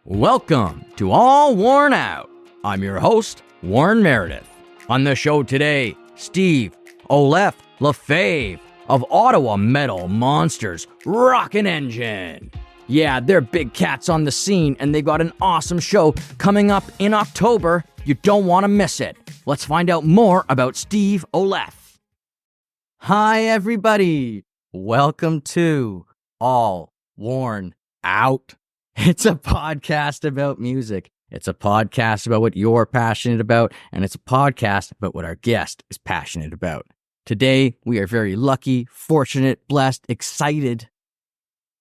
Welcome to All Worn Out. I'm your host, Warren Meredith. On the show today, Steve Lefebvre of Ottawa Metal monsters, Rockin Engine. Yeah, they're big cats on the scene, and they've got an awesome show coming up in October. You don't want to miss it. Let's find out more about Steve Lefebvre. Hi, everybody. Welcome to All Worn Out. It's a podcast about music. It's a podcast about what you're passionate about, and it's a podcast about what our guest is passionate about. Today, we are very lucky, fortunate, blessed, excited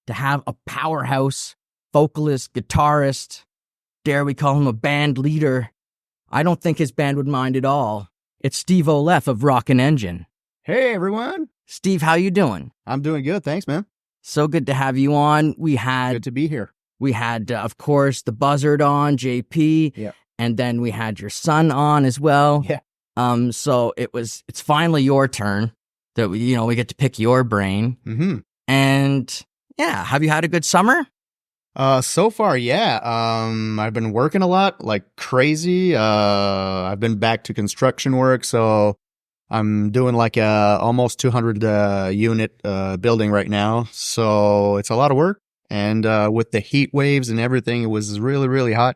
to have a powerhouse vocalist, guitarist, dare we call him a band leader. I don't think his band would mind at all. It's Steve Lefebvre of Rockin Engine. Hey, everyone. Steve, how you doing? I'm doing good. Thanks, man. So good to have you on. Good to be here. We had, of course, the Buzzard on, JP, Yeah. and then we had your son on as well. Yeah. So it's finally your turn that we get to pick your brain. Mm-hmm. And yeah, have you had a good summer? So far, yeah. I've been working a lot, like crazy. I've been back to construction work, so I'm doing like a almost 200 unit building right now. So it's a lot of work. And with the heat waves and everything, it was really, really hot.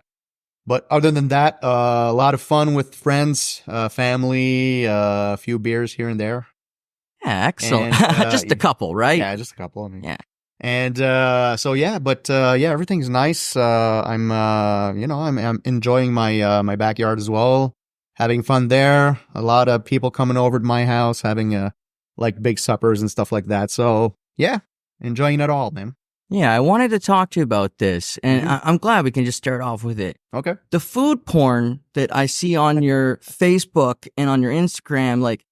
But other than that, a lot of fun with friends, family, a few beers here and there. Yeah, excellent. And, just a couple, right? Yeah, just a couple. I mean. Yeah. And everything's nice. I'm enjoying my backyard as well, having fun there. A lot of people coming over to my house, having like big suppers and stuff like that. So yeah, enjoying it all, man. Yeah, I wanted to talk to you about this, and I'm glad we can just start off with it. Okay. The food porn that I see on your Facebook and on your Instagram, like,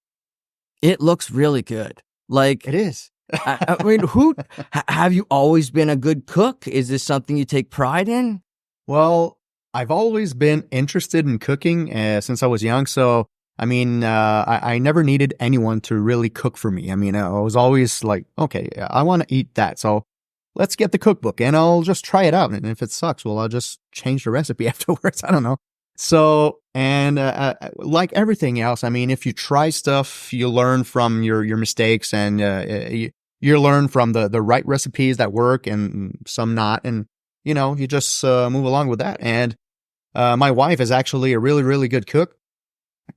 it looks really good. Like, It is. I mean, have you always been a good cook? Is this something you take pride in? Well, I've always been interested in cooking since I was young. So, I mean, I never needed anyone to really cook for me. I mean, I was always like, okay, I want to eat that. So let's get the cookbook and I'll just try it out. And if it sucks, well, I'll just change the recipe afterwards. I don't know. So, and like everything else, I mean, if you try stuff, you learn from your mistakes, and you learn from the right recipes that work and some not. And, you just move along with that. And my wife is actually a really, really good cook.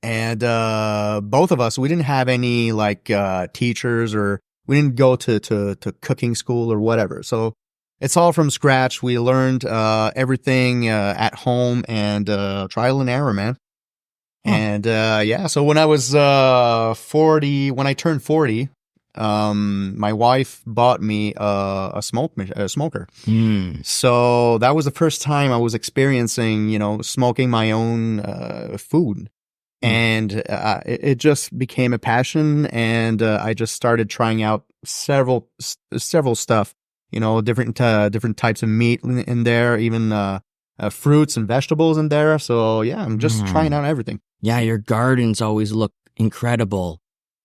And both of us, we didn't have any like teachers, or we didn't go to cooking school or whatever. So it's all from scratch. We learned everything at home, and trial and error, man. And so when I was 40, when I turned 40, my wife bought me a smoker. So that was the first time I was experiencing, smoking my own food. And it just became a passion, and I just started trying out several stuff, different types of meat in there, even fruits and vegetables in there. So yeah, I'm just trying out everything. Yeah, your gardens always look incredible,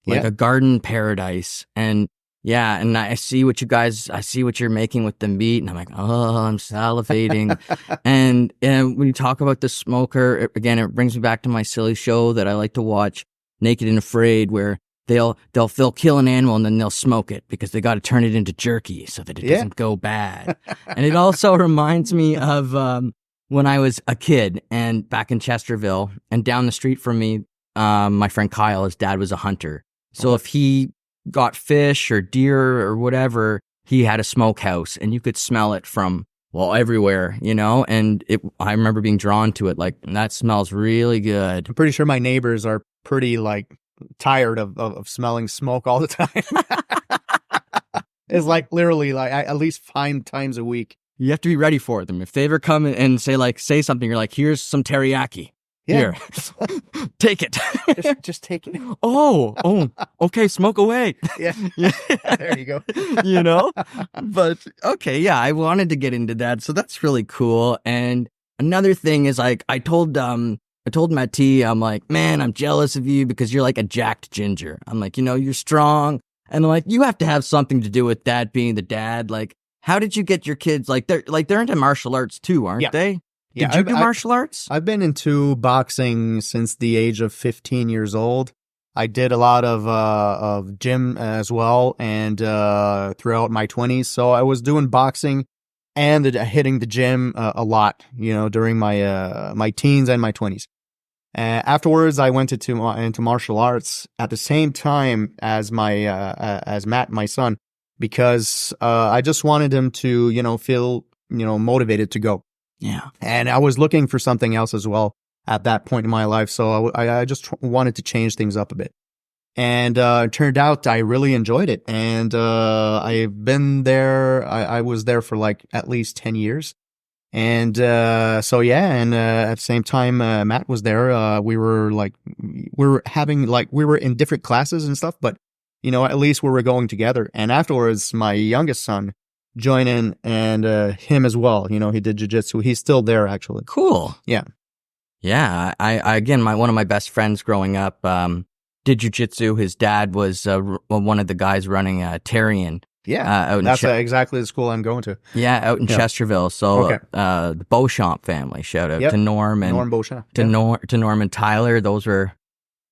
like a garden paradise. And yeah, and I see what you're making with the meat, and I'm like, oh, I'm salivating. and when you talk about the smoker, again, it brings me back to my silly show that I like to watch, Naked and Afraid, where they'll kill an animal and then they'll smoke it because they got to turn it into jerky so that it doesn't go bad. And it also reminds me of when I was a kid and back in Chesterville, and down the street from me, my friend Kyle, his dad was a hunter. So if he got fish or deer or whatever, he had a smokehouse, and you could smell it from, well, everywhere, and I remember being drawn to it, like, that smells really good. I'm pretty sure my neighbors are pretty like tired of smelling smoke all the time. It's like literally like at least 5 times a week. You have to be ready for them. If they ever come and say something, you're like, here's some teriyaki. Yeah. Here, take it. just take it. Oh, okay, smoke away. Yeah. There you go. But okay, yeah, I wanted to get into that, so that's really cool. And another thing is, like, I told Matty, I'm like, man, I'm jealous of you because you're like a jacked ginger. I'm like, you're strong, and I'm like, you have to have something to do with that, being the dad. Like, how did you get your kids they're into martial arts too, aren't they? Yeah, Did you do martial arts? I've been into boxing since the age of 15 years old. I did a lot of gym as well, and throughout my 20s. So I was doing boxing and hitting the gym a lot, during my teens and my 20s. Afterwards, I went into martial arts at the same time as as Matt, my son, because I just wanted him to feel motivated to go. Yeah. And I was looking for something else as well at that point in my life. So I just wanted to change things up a bit. And it turned out I really enjoyed it. And I've been there. I was there for like at least 10 years. And so, yeah. And at the same time, Matt was there. We were in different classes and stuff. But, at least we were going together. And afterwards, my youngest son join in, and him as well. He did jiu-jitsu. He's still there, actually. Cool. Yeah. Yeah. I again, one of my best friends growing up did jiu-jitsu. His dad was one of the guys running Tarian. Yeah. That's exactly the school I'm going to. Yeah, out in Chesterville. So the Beauchamp family, shout out to Norm and Norm Beauchamp. To Norm and Tyler. Those were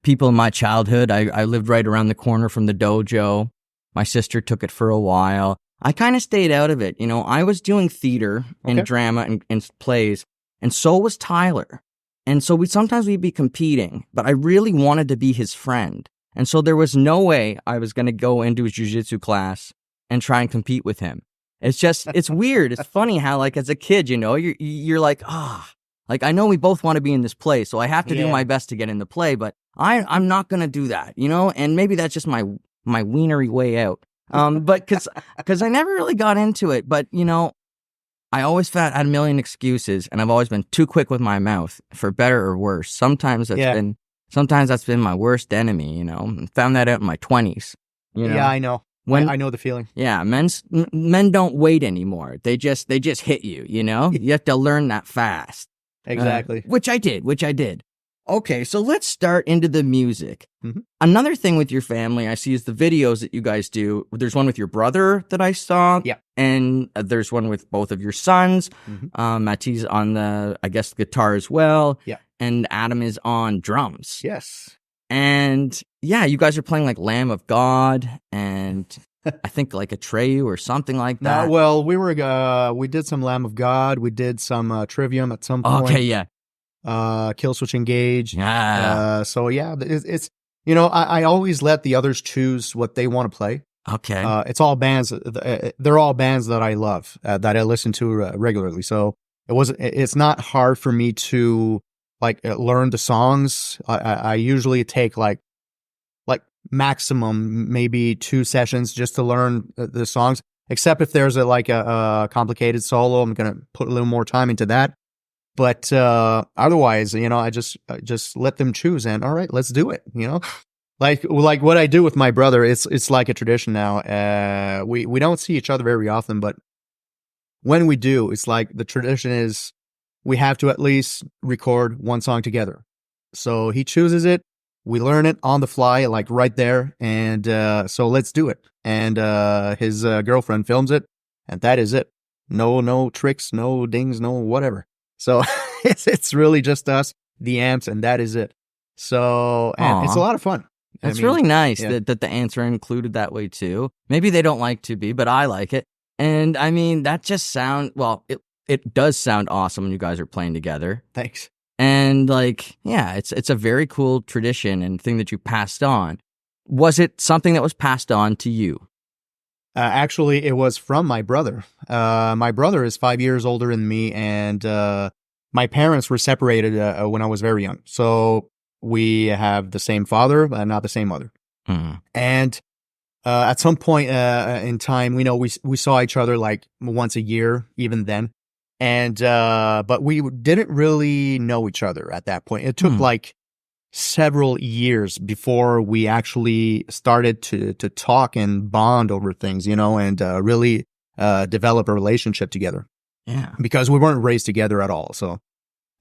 people in my childhood. I lived right around the corner from the dojo. My sister took it for a while. I kind of stayed out of it. I was doing theater and drama and plays, and so was Tyler. And so we'd be competing, but I really wanted to be his friend. And so there was no way I was going to go into his jiu-jitsu class and try and compete with him. It's weird. It's funny how, as a kid, you're like, I know we both want to be in this play, so I have to do my best to get in the play, but I'm not going to do that, and maybe that's just my wienery way out. But cause I never really got into it, but I always had a million excuses, and I've always been too quick with my mouth, for better or worse. Sometimes that's been my worst enemy, Found that out in my 20s. Yeah, I know. I know the feeling. Yeah, men don't wait anymore. They just hit you, You have to learn that fast. Exactly. Which I did. Okay, so let's start into the music. Mm-hmm. Another thing with your family I see is the videos that you guys do. There's one with your brother that I saw. Yeah. And there's one with both of your sons. Mm-hmm. Matty's on the, I guess, guitar as well. Yeah. And Adam is on drums. Yes. And yeah, you guys are playing like Lamb of God and I think like Atreyu or something like that. Well, we did some Lamb of God. We did some Trivium at some point. Okay, yeah. Kill Switch Engage. Yeah. So yeah, it's I always let the others choose what they want to play. Okay. It's all bands. They're all bands that I love, that I listen to regularly. So it's not hard for me to learn the songs. I usually take like maximum maybe 2 sessions just to learn the songs. Except if there's a complicated solo, I'm gonna put a little more time into that. But otherwise, I just let them choose, and all right, let's do it. Like what I do with my brother, it's like a tradition now. We don't see each other very often, but when we do, it's like the tradition is we have to at least record one song together. So he chooses it, we learn it on the fly, like right there, and so let's do it. And his girlfriend films it, and that is it. No tricks, no dings, no whatever. So it's really just us, the amps, and that is it. So and it's a lot of fun. It's really nice that the amps are included that way too. Maybe they don't like to be, but I like it. And I mean, that just it does sound awesome when you guys are playing together. Thanks. And it's a very cool tradition and thing that you passed on. Was it something that was passed on to you? Actually, it was from my brother. My brother is 5 years older than me, and my parents were separated when I was very young. So we have the same father, but not the same mother. Mm. And at some point in time, we saw each other like once a year, even then. And but we didn't really know each other at that point. It took like several years before we actually started to talk and bond over things, and really develop a relationship together. Yeah. Because we weren't raised together at all. So,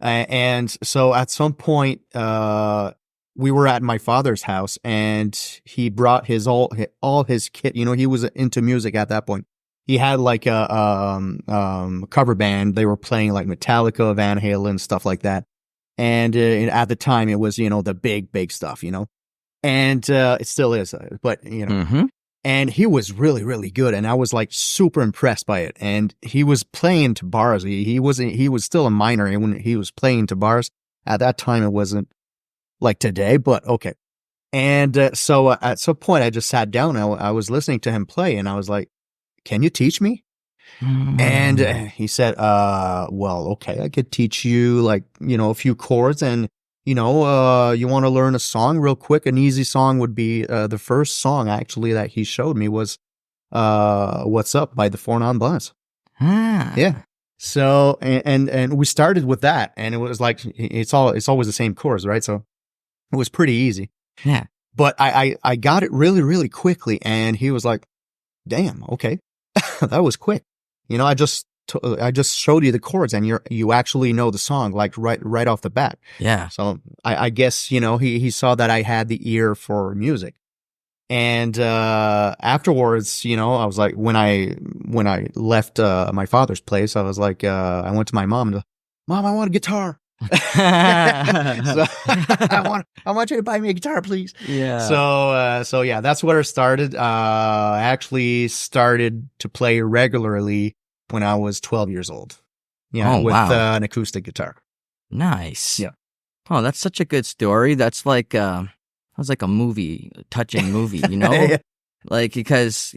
and so at some point, we were at my father's house, and he brought all his kit. He was into music at that point. he had like a cover band. They were playing like Metallica, Van Halen, stuff like that. And at the time, it was, the big stuff, and it still is. But, and he was really, really good. And I was like super impressed by it. And he was playing to bars. He was still a minor. And when he was playing to bars at that time, it wasn't like today, but okay. And so at some point, I just sat down. I was listening to him play, and I was like, "Can you teach me?" And he said, "Well, okay, I could teach you like a few chords, and you want to learn a song real quick. An easy song would be the first song actually that he showed me was "What's Up" by the Four Non Blondes. Yeah. So and we started with that, and it was like it's always the same chords, right? So it was pretty easy. Yeah. But I got it really, really quickly, and he was like, "Damn, okay, that was quick." I just showed you the chords, and you actually know the song like right off the bat. Yeah. So I guess he saw that I had the ear for music, and afterwards, I was like, when I left my father's place, I was like, I went to my mom. Mom, I want a guitar. So I want you to buy me a guitar, please. Yeah. So yeah, that's where it started. I actually started to play regularly when I was 12 years old. Yeah, with an acoustic guitar. Nice. Yeah. Oh, that's such a good story. That's like a movie, a touching movie, Yeah. Like, because,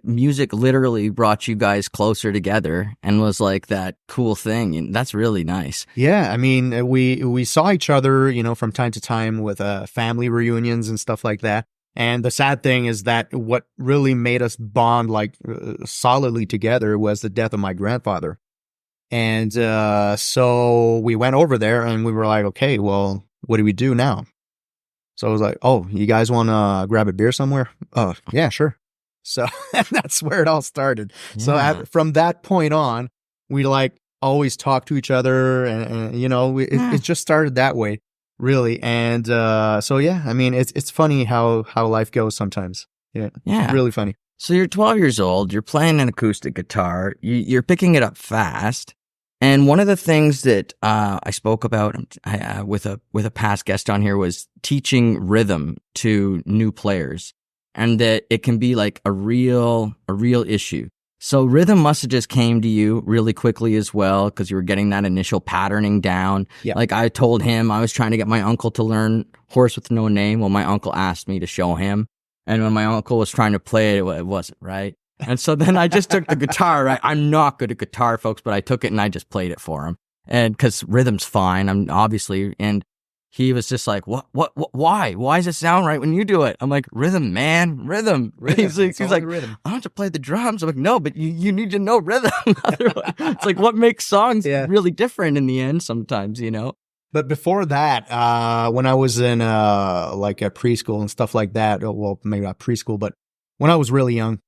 music literally brought you guys closer together and was like that cool thing. And that's really nice. Yeah. I mean, we saw each other, from time to time with family reunions and stuff like that. And the sad thing is that what really made us bond like solidly together was the death of my grandfather. And so we went over there and we were like, okay, well, what do we do now? So I was like, oh, you guys want to grab a beer somewhere? Oh, yeah, sure. So that's where it all started. Yeah. So from that point on, we like always talk to each other, and it just started that way, really. And so yeah, I mean, it's funny how life goes sometimes. Yeah, Yeah. It's really funny. So you're 12 years old, you're playing an acoustic guitar, you're picking it up fast. And one of the things that I spoke about with a past guest on here was teaching rhythm to new players, and that it can be like a real issue. So rhythm must have just came to you really quickly as well, because you were getting that initial patterning down. Yeah. Like I told him I was trying to get my uncle to learn Horse with No Name. Well, my uncle asked me to show him, and when my uncle was trying to play it, it wasn't right. And so then I just took the guitar, right? I'm not good at guitar, folks, but I took it and I just played it for him. And cause rhythm's fine. I'm obviously, and he was just like, why does it sound right when you do it? I'm like, rhythm, man, rhythm. He's like, rhythm. I want to play the drums. I'm like, no, but you need to know rhythm. It's like what makes songs really different in the end sometimes, But before that, when I was in like a preschool and stuff like that, well, maybe not preschool, but when I was really young,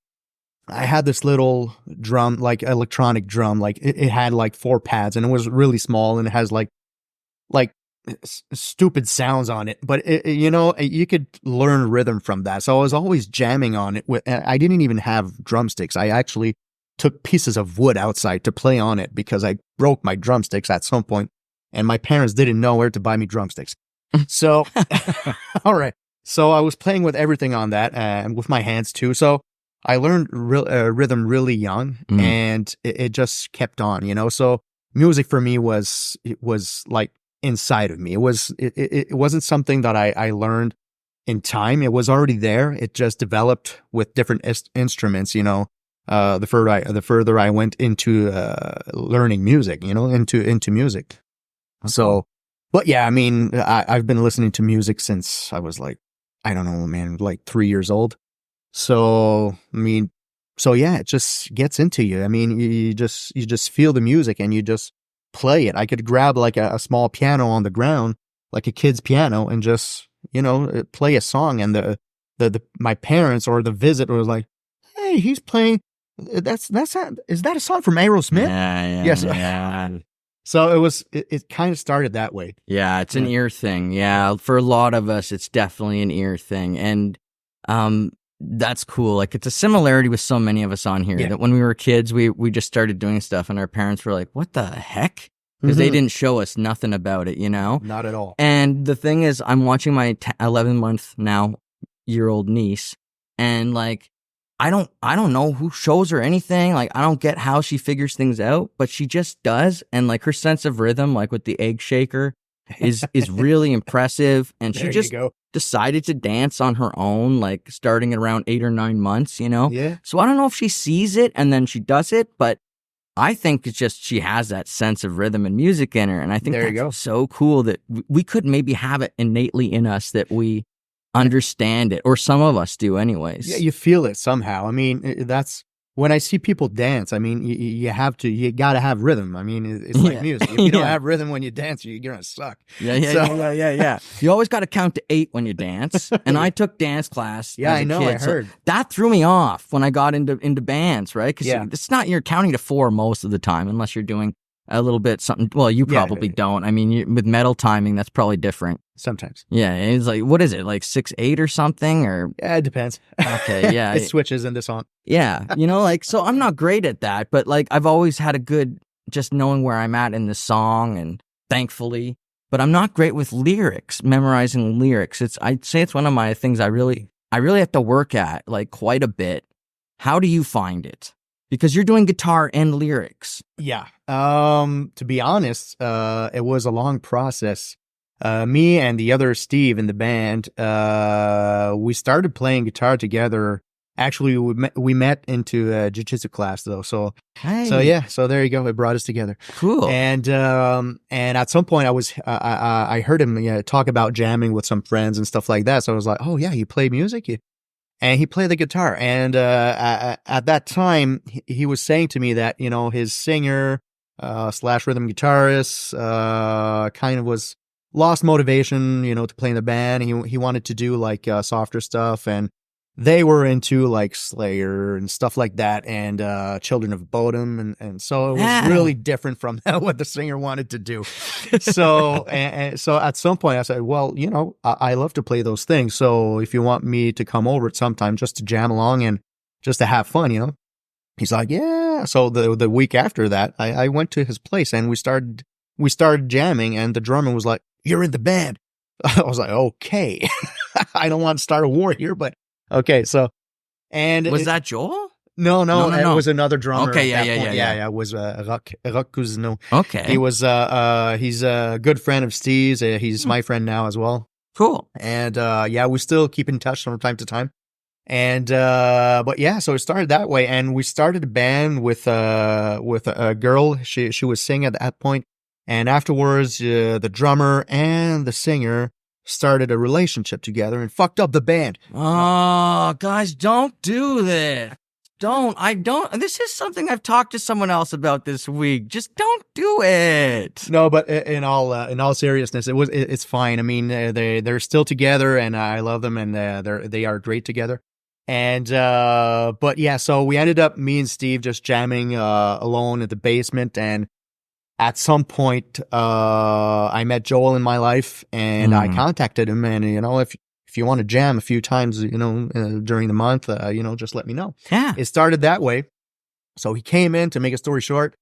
I had this little drum, like electronic drum, like it had like 4 pads, and it was really small, and it has like stupid sounds on it. But you could learn rhythm from that. So I was always jamming on it. And I didn't even have drumsticks. I actually took pieces of wood outside to play on it because I broke my drumsticks at some point, and my parents didn't know where to buy me drumsticks. So, all right. So I was playing with everything on that, and with my hands too. So I learned rhythm really young, and it just kept on, So music for me was like inside of me. It wasn't something that I learned in time. It was already there. It just developed with different instruments, the further I went into learning music, into music. Okay. So, but yeah, I mean, I've been listening to music since I was like, I don't know, man, like 3 years old. So, I mean, yeah, it just gets into you. I mean, you just feel the music and you just play it. I could grab like a small piano on the ground, like a kid's piano, and just, play a song. And my parents or the visit was like, hey, he's playing. Is that a song from Aerosmith? Yeah. Yes. Yeah. So it kind of started that way. Yeah, it's an ear thing. Yeah, for a lot of us, it's definitely an ear thing. And That's cool. Like, it's a similarity with so many of us on here that when we were kids, we just started doing stuff and our parents were like, what the heck? Because they didn't show us nothing about it, you know? Not at all. And the thing is, I'm watching my 11-month-year-old niece, and like, I don't know who shows her anything. Like, I don't get how she figures things out, but she just does. And like, her sense of rhythm, like with the egg shaker, is really impressive. And she just decided to dance on her own, like starting at around 8 or 9 months, you know? Yeah. So I don't know if she sees it and then she does it, but I think it's just she has that sense of rhythm and music in her. And I think that's so cool that we could maybe have it innately in us, that we understand it, or some of us do anyways. Yeah, you feel it somehow. I mean, that's when I see people dance. I mean, you got to have rhythm. I mean, it's like music. If you don't have rhythm when you dance, you're going to suck. Yeah. You always got to count to 8 when you dance. And I took dance class. Yeah, as a I know. kid, I heard. So that threw me off when I got into bands, right? Because it's not, you're counting to 4 most of the time, unless you're doing a little bit something. Well, you probably don't. I mean, with metal timing, that's probably different. Sometimes. Yeah, it's like, what is it, like 6/8 or something? Or yeah, it depends. Okay, yeah. It switches in the song. Yeah, you know, like, so I'm not great at that, but like, I've always had a good, just knowing where I'm at in the song, and thankfully, but I'm not great with lyrics, memorizing lyrics. I'd say it's one of my things I really have to work at, like, quite a bit. How do you find it? Because you're doing guitar and lyrics. Yeah. To be honest, it was a long process. Me and the other Steve in the band, we started playing guitar together. Actually, we met into a jiu-jitsu class though. So there you go. It brought us together. Cool. And at some point I heard him talk about jamming with some friends and stuff like that. So I was like, oh yeah, you play music? And he played the guitar. And at that time, he was saying to me that, you know, his singer slash rhythm guitarist kind of was lost motivation, you know, to play in the band. He wanted to do like softer stuff, and they were into like Slayer and stuff like that, and Children of Bodom, and so it was really different from what the singer wanted to do. So and so at some point I said, well, you know, I love to play those things, so if you want me to come over at some time just to jam along and just to have fun, you know. He's like, yeah. So the week after that, I went to his place and we started jamming, and the drummer was like, you're in the band. I was like, okay. I don't want to start a war here, but okay. So, and was that Joel? No. It was another drummer. Okay, yeah. It was Rockin. Okay. He was he's a good friend of Steve's. He's my friend now as well. Cool. And we still keep in touch from time to time. And but yeah, so it started that way, and we started a band with a girl. She was singing at that point, and afterwards, the drummer and the singer started a relationship together and fucked up the band. Oh, guys, don't do this. This is something I've talked to someone else about this week. Just don't do it. No, but in all seriousness, it's fine. I mean, they're still together, and I love them, and they are great together. And but yeah, so we ended up, me and Steve, just jamming alone at the basement. And at some point, I met Joel in my life, and I contacted him, and you know, if you want to jam a few times, you know, during the month, you know, just let me know. Yeah, it started that way. So he came in, to make a story short.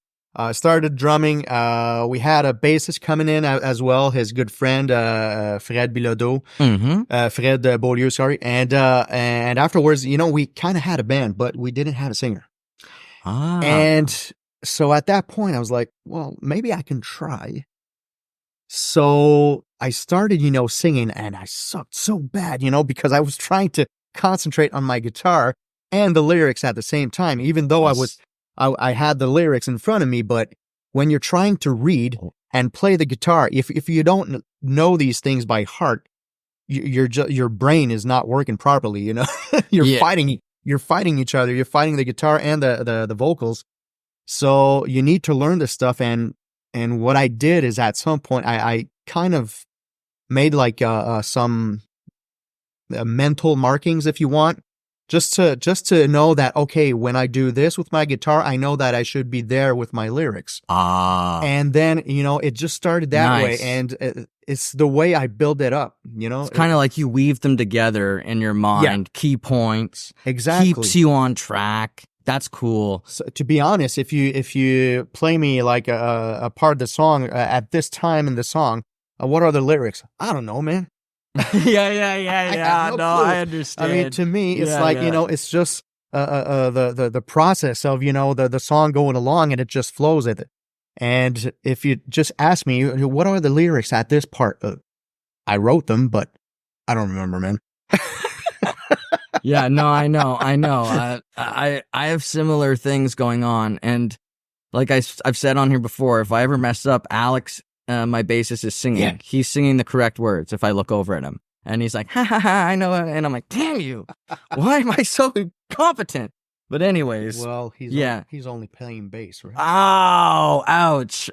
Started drumming. We had a bassist coming in as well, his good friend, Fred Bilodeau, Fred Beaulieu, sorry. And afterwards, you know, we kind of had a band, but we didn't have a singer. And so at that point I was like, well, maybe I can try. So I started, you know, singing, and I sucked so bad, you know, because I was trying to concentrate on my guitar and the lyrics at the same time, even though I had the lyrics in front of me. But when you're trying to read and play the guitar, if you don't know these things by heart, your brain is not working properly. You know, you're fighting each other. You're fighting the guitar and the vocals. So you need to learn this stuff. And what I did is, at some point, I kind of made like some mental markings, if you want. just to know that, okay, when I do this with my guitar, I know that I should be there with my lyrics. And then, it just started that way. Nice. And it's the way I build it up, It's kind of like you weave them together in your mind, key points. Exactly. Keeps you on track. That's cool. So, to be honest, if you play me like a part of the song at this time in the song, what are the lyrics? I don't know, man. Yeah. No No, clue. I understand. I mean, to me, it's Yeah, like, yeah. it's just the process of, the song going along, and it just flows with it. And if you just ask me, what are the lyrics at this part? I wrote them, but I don't remember, man. Yeah, no, I know. I have similar things going on, and like I've said on here before, if I ever mess up, Alex, my bassist, is singing. Yeah. He's singing the correct words if I look over at him, and he's like, ha ha ha, I know it. And I'm like, damn you, why am I so incompetent? But anyways, Well, he's only playing bass, right? oh, ouch.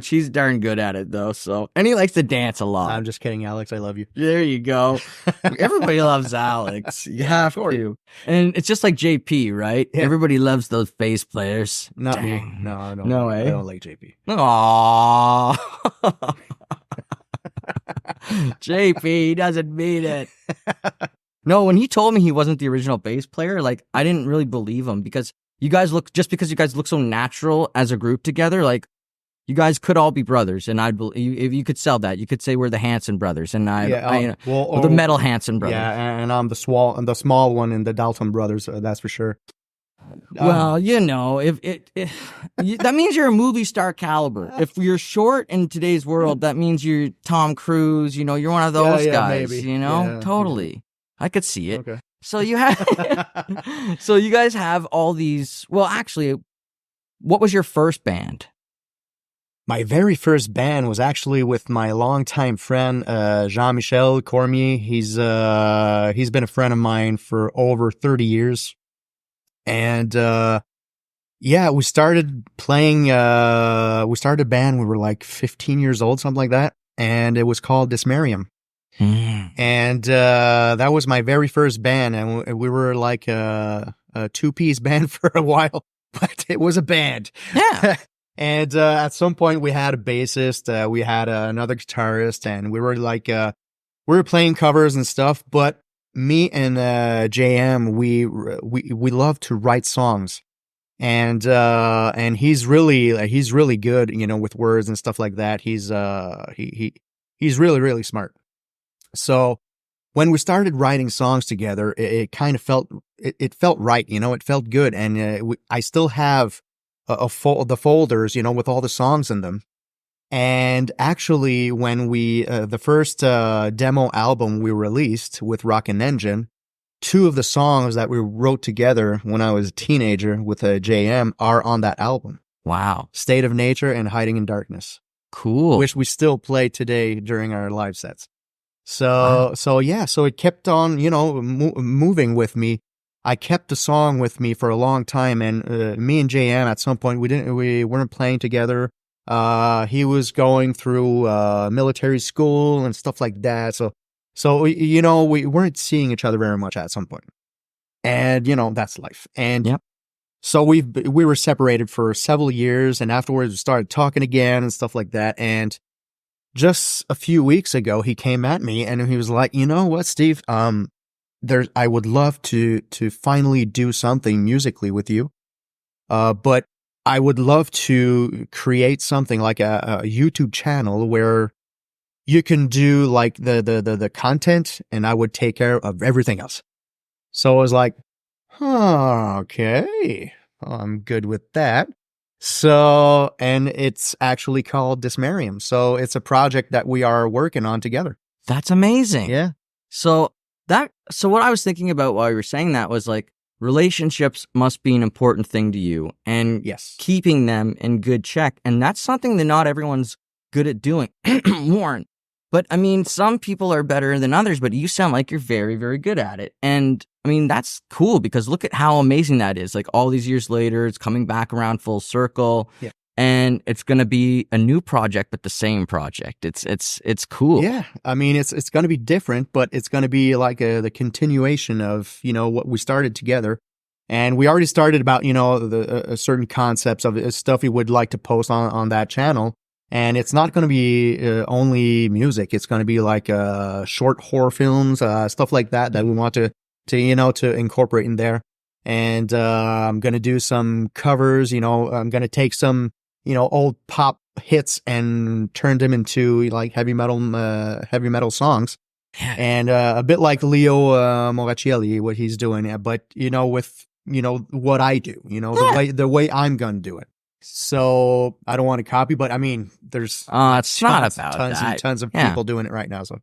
He's darn good at it though. So, and he likes to dance a lot. I'm just kidding, Alex. I love you. There you go. Everybody loves Alex. You have to. And it's just like JP, right? Yeah. Everybody loves those bass players. Not me. Dang. No, I don't. No, I eh? don't like JP. Aww. JP doesn't mean it. No, when he told me he wasn't the original bass player, like, I didn't really believe him because because you guys look so natural as a group together, like, you guys could all be brothers, and I'd believe if you could sell that, you could say we're the Hanson brothers, and the Metal Hanson brothers. Yeah, and I'm the small one in the Dalton brothers. That's for sure. Well, if that means you're a movie star caliber. If you're short in today's world, that means you're Tom Cruise. You're one of those guys. Maybe. Totally. Yeah. I could see it. Okay. So you guys have all these. Well, actually, what was your first band? My very first band was actually with my longtime friend, Jean-Michel Cormier. He's been a friend of mine for over 30 years. And, we started playing, we started a band. We were like 15 years old, something like that. And it was called Dismarium. And, that was my very first band. And we were like a two-piece band for a while, but it was a band. Yeah. And at some point, we had a bassist, we had another guitarist, and we were like, we were playing covers and stuff. But me and JM, we love to write songs, and he's really good, with words and stuff like that. He's really, really smart. So when we started writing songs together, it kind of felt right, it felt good, and I still have the folders, with all the songs in them. And actually, when we, the first demo album we released with Rockin Engine, two of the songs that we wrote together when I was a teenager with JM are on that album. Wow. State of Nature and Hiding in Darkness. Cool. Which we still play today during our live sets. So it kept on, moving with me. I kept the song with me for a long time, and me and JM at some point we weren't playing together. He was going through military school and stuff like that, so we weren't seeing each other very much at some point, and that's life. And yep. So we were separated for several years, and afterwards we started talking again and stuff like that. And just a few weeks ago, he came at me and he was like, "You know what, Steve? I would love to finally do something musically with you, but I would love to create something like a YouTube channel where you can do like the content, and I would take care of everything else." So I was like, okay, I'm good with that. So, and it's actually called Dismarium. So it's a project that we are working on together. That's amazing. Yeah. So what I was thinking about while you were saying that was like, relationships must be an important thing to you, and yes, keeping them in good check. And that's something that not everyone's good at doing, Warren. But I mean, some people are better than others, but you sound like you're very, very good at it. And I mean, that's cool because look at how amazing that is. Like all these years later, it's coming back around full circle. Yeah. and it's going to be a new project, but the same project. It's cool. Yeah. I mean, it's going to be different, but it's going to be like the continuation of, what we started together. And we already started about, the certain concepts of stuff we would like to post on that channel. And it's not going to be only music. It's going to be like short horror films, stuff like that we want to incorporate in there. And I'm going to do some covers. I'm going to take some old pop hits and turn them into like heavy metal songs. Yeah. And a bit like Leo Moraccelli, what he's doing, but with what I do, the way I'm going to do it. So I don't want to copy, but I mean, there's it's not about tons that. and tons of people doing it right now. So,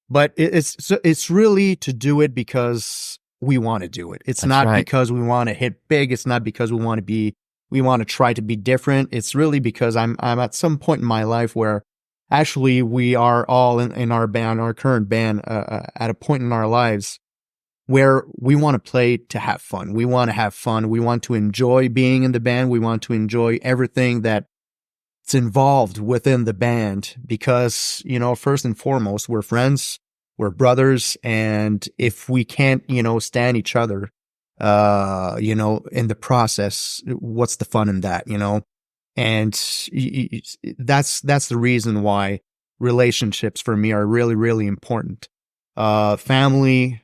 but it's really to do it because we want to do it. It's That's not right. because we want to hit big. It's not because we want to try to be different. It's really because I'm at some point in my life where actually we are all in our band, our current band, at a point in our lives where we want to play to have fun. We want to have fun. We want to enjoy being in the band. We want to enjoy everything that's involved within the band because, first and foremost, we're friends, we're brothers. And if we can't, stand each other, in the process, what's the fun in that, And that's the reason why relationships for me are really, really important. Family,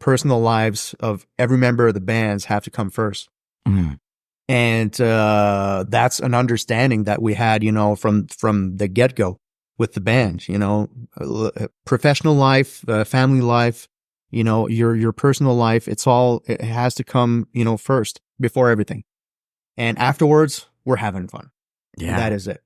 personal lives of every member of the bands have to come first. Mm. And that's an understanding that we had, from the get-go with the band, professional life, family life, your personal life, it has to come, first before everything. And afterwards, we're having fun. Yeah. That is it.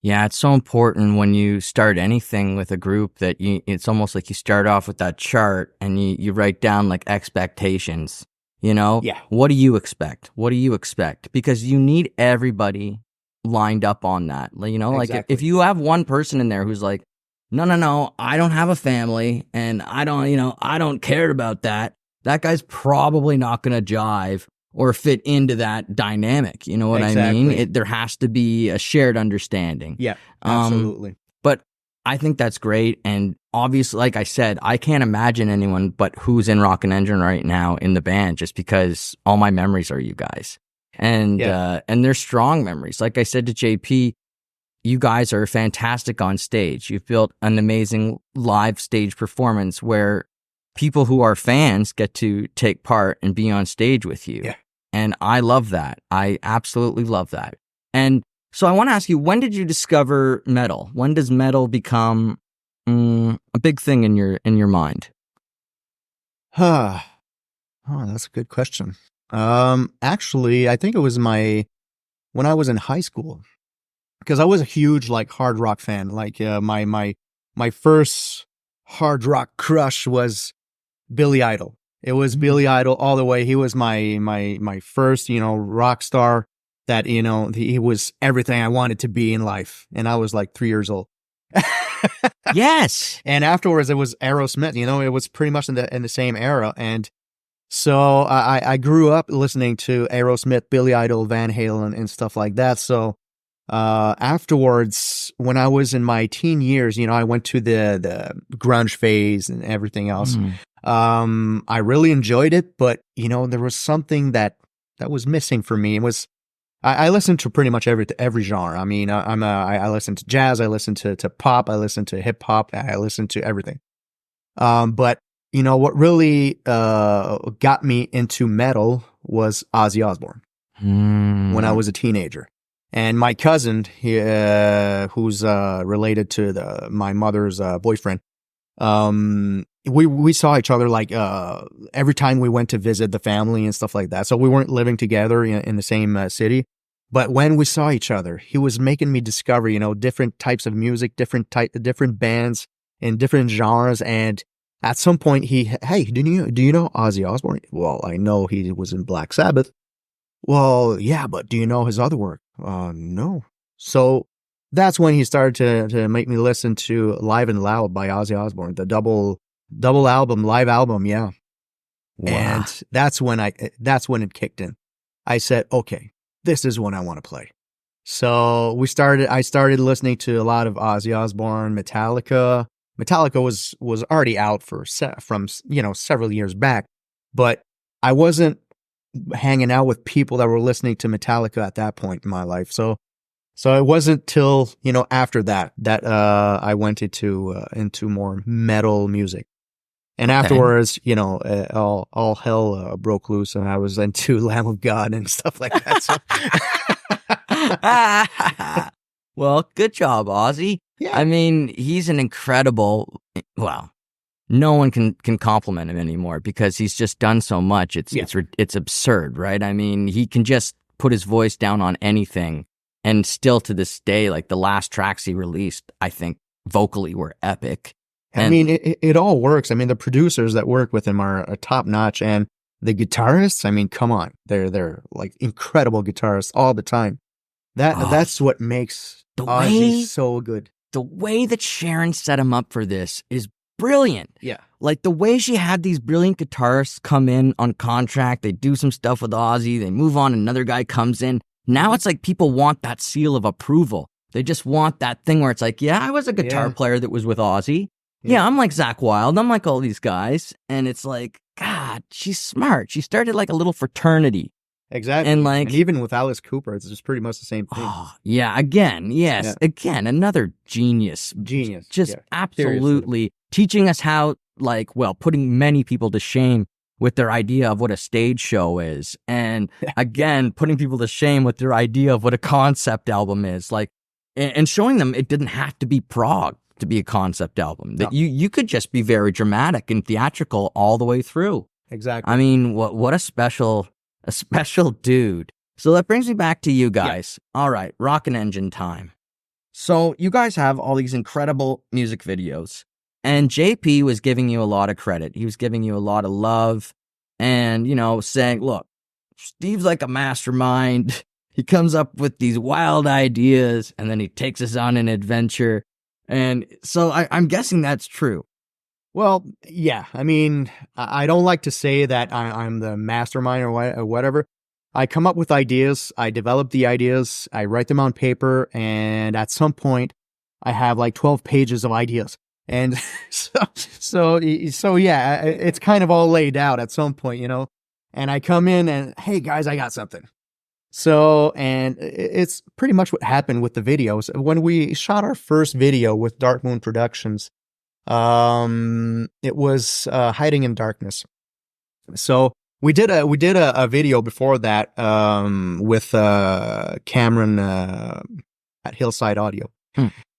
Yeah, it's so important when you start anything with a group that it's almost like you start off with that chart and you write down like expectations, Yeah. What do you expect? What do you expect? Because you need everybody lined up on that. Like Exactly. if you have one person in there who's like, no, I don't have a family and I don't care about that. That guy's probably not going to jive or fit into that dynamic. You know what I mean? There has to be a shared understanding. Yeah, absolutely. But I think that's great. And obviously, like I said, I can't imagine anyone but who's in Rockin Engine right now in the band just because all my memories are you guys. And they're strong memories. Like I said to JP, you guys are fantastic on stage. You've built an amazing live stage performance where people who are fans get to take part and be on stage with you. Yeah. And I love that. I absolutely love that. And so I want to ask you, when did you discover metal? When does metal become a big thing in your mind? Oh, that's a good question. Actually, I think it was when I was in high school, because I was a huge hard rock fan. My first hard rock crush was Billy Idol. It was Billy Idol all the way. He was my first, rock star that, he was everything I wanted to be in life. And I was like 3 years old. Yes. And afterwards it was Aerosmith, it was pretty much in the same era. And so I grew up listening to Aerosmith, Billy Idol, Van Halen and stuff like that. So afterwards, when I was in my teen years, I went to the grunge phase and everything else. I really enjoyed it, but there was something that was missing for me. It was I listened to pretty much every genre. I mean, I listen to jazz, I listen to pop, I listen to hip hop, I listen to everything. But what really got me into metal was Ozzy Osbourne when I was a teenager. And my cousin, who's related to my mother's boyfriend, we saw each other every time we went to visit the family and stuff like that. So we weren't living together in the same city. But when we saw each other, he was making me discover, different types of music, different bands in different genres. And at some point, hey, do you know Ozzy Osbourne? Well, I know he was in Black Sabbath. Well, yeah, but do you know his other work? No. So that's when he started to make me listen to Live and Loud by Ozzy Osbourne, the double album, live album, yeah. Wow. And that's when it kicked in. I said, okay, this is what I want to play. So I started listening to a lot of Ozzy Osbourne, Metallica. Metallica was already out from several years back, but I wasn't hanging out with people that were listening to Metallica at that point in my life. So it wasn't till, after that I went into more metal music. And afterwards, all hell broke loose, and I was into Lamb of God and stuff like that. So. Well, good job, Ozzy. Yeah. I mean, he's an incredible, well, no one can compliment him anymore because he's just done so much. It's absurd, right? I mean, he can just put his voice down on anything, and still to this day, like the last tracks he released, I think vocally were epic. I mean, it all works. I mean, the producers that work with him are top notch, and the guitarists, I mean, come on, they're like incredible guitarists all the time. That's what makes Ozzy so good. The way that Sharon set him up for this is brilliant. Yeah. Like the way she had these brilliant guitarists come in on contract, they do some stuff with Ozzy, they move on, another guy comes in. Now it's like people want that seal of approval. They just want that thing where it's like, yeah, I was a guitar player that was with Ozzy. Yeah, I'm like Zakk Wylde. I'm like all these guys. And it's like, God, she's smart. She started like a little fraternity. Exactly. And even with Alice Cooper, it's just pretty much the same thing. Oh, yeah, again, yes. Yeah. Again, another genius. Just absolutely teaching us how, putting many people to shame with their idea of what a stage show is. And again, putting people to shame with their idea of what a concept album is. And showing them it didn't have to be prog to be a concept album. That you could just be very dramatic and theatrical all the way through. Exactly. I mean, what a special dude. So that brings me back to you guys. Yeah. All right, Rockin Engine time. So you guys have all these incredible music videos, and JP was giving you a lot of credit. He was giving you a lot of love and, saying, look, Steve's like a mastermind. He comes up with these wild ideas and then he takes us on an adventure. And so I'm guessing that's true. Well, yeah. I mean, I don't like to say that I'm the mastermind or whatever. I come up with ideas. I develop the ideas. I write them on paper. And at some point, I have like 12 pages of ideas. And so yeah, it's kind of all laid out at some point, And I come in and, hey, guys, I got something. So, and it's pretty much what happened with the videos. When we shot our first video with Dark Moon Productions, it was Hiding in Darkness. So we did a video before that with Cameron at Hillside Audio.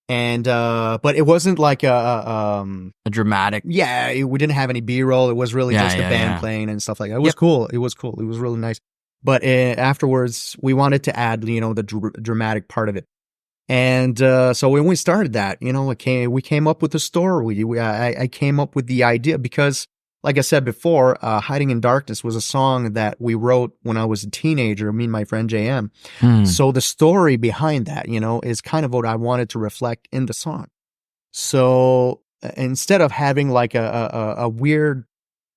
And but it wasn't like a dramatic. Yeah, we didn't have any B-roll. It was really just the band playing and stuff like that. It was cool. It was cool. It was really nice. But afterwards, we wanted to add, the dramatic part of it. And so when we started that, we came up with the story. I came up with the idea because, like I said before, Hiding in Darkness was a song that we wrote when I was a teenager, me and my friend JM. So the story behind that, is kind of what I wanted to reflect in the song. So instead of having like a weird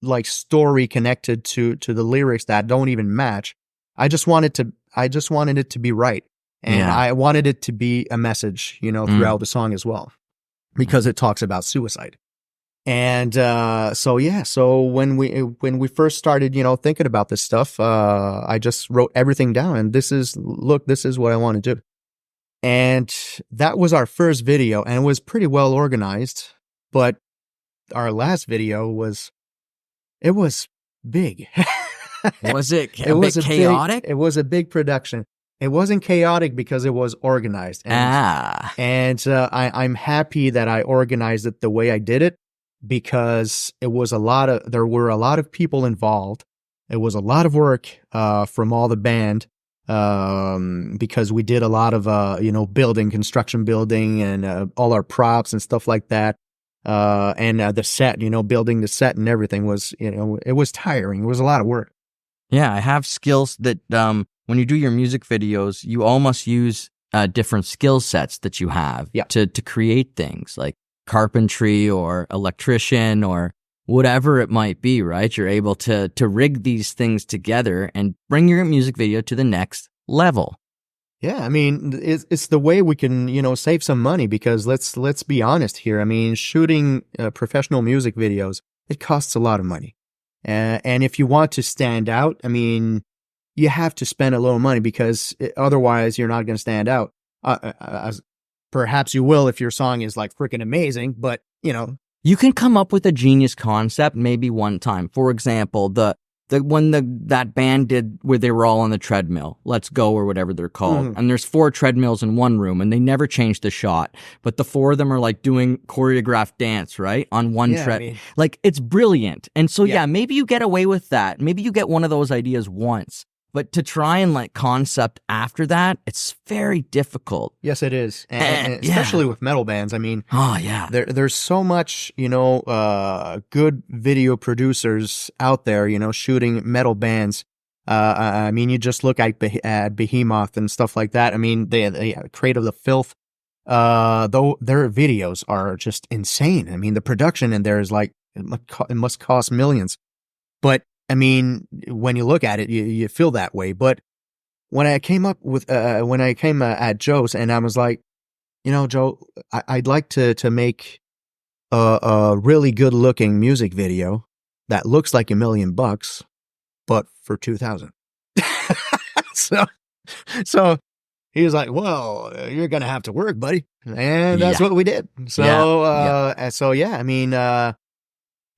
like story connected to the lyrics that don't even match, I just wanted it to be right. And I wanted it to be a message, throughout the song as well, because it talks about suicide. And so when we first started, thinking about this stuff, I just wrote everything down, and this is what I want to do. And that was our first video, and it was pretty well organized. But our last video was big. Was it chaotic? It was a big production. It wasn't chaotic because it was organized. And I'm happy that I organized it the way I did it, because there were a lot of people involved. It was a lot of work from all the band, because we did a lot of construction building and all our props and stuff like that. And the set, building the set and everything was, it was tiring. It was a lot of work. Yeah, I have skills that when you do your music videos, you almost use different skill sets that you have to create things like carpentry or electrician or whatever it might be, right? You're able to rig these things together and bring your music video to the next level. Yeah, I mean, it's the way we can, save some money because let's be honest here. I mean, shooting professional music videos, it costs a lot of money. And if you want to stand out, I mean, you have to spend a little money because otherwise you're not going to stand out. As perhaps you will if your song is like freaking amazing, but You can come up with a genius concept maybe one time. For example, that band did where they were all on the treadmill, Let's Go or whatever they're called. And there's 4 treadmills in one room and they never changed the shot. But the 4 of them are like doing choreographed dance, right? On one tread. Like it's brilliant. And so, maybe you get away with that. Maybe you get one of those ideas once. But to try and like concept after that, it's very difficult. Yes, it is. And especially with metal bands. I mean, there's so much, good video producers out there, shooting metal bands. I mean, you just look at Behemoth and stuff like that. I mean, they Crate of the Filth. Though their videos are just insane. I mean, the production in there is like, it must cost millions. But I mean, when you look at it, you feel that way. But when I came at Joe's and I was like, Joe, I'd like to make a really good looking music video that looks like $1 million, but for 2,000. So he was like, well, you're going to have to work, buddy. And that's what we did. So, I mean,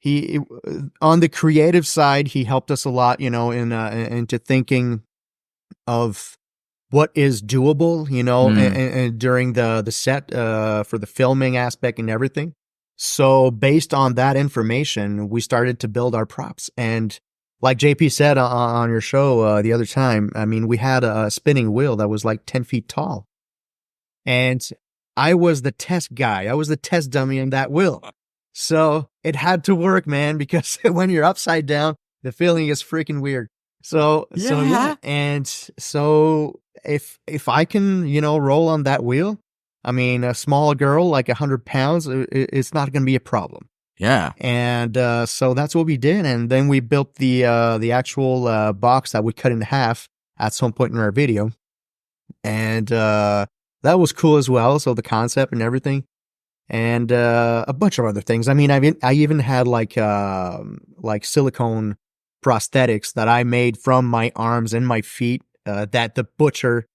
he, on the creative side, he helped us a lot, into thinking of what is doable, and during the set, for the filming aspect and everything. So based on that information, we started to build our props. And like JP said on your show the other time, I mean, we had a spinning wheel that was like 10 feet tall. And I was the test guy. I was the test dummy in that wheel. So it had to work, man, because when you're upside down, the feeling is freaking weird. And so if I can, roll on that wheel, I mean, a small girl, like 100 pounds, it's not going to be a problem. Yeah. And so that's what we did. And then we built the actual box that we cut in half at some point in our video. And that was cool as well. So the concept and everything. And a bunch of other things. I mean, I even had like silicone prosthetics that I made from my arms and my feet that the butcher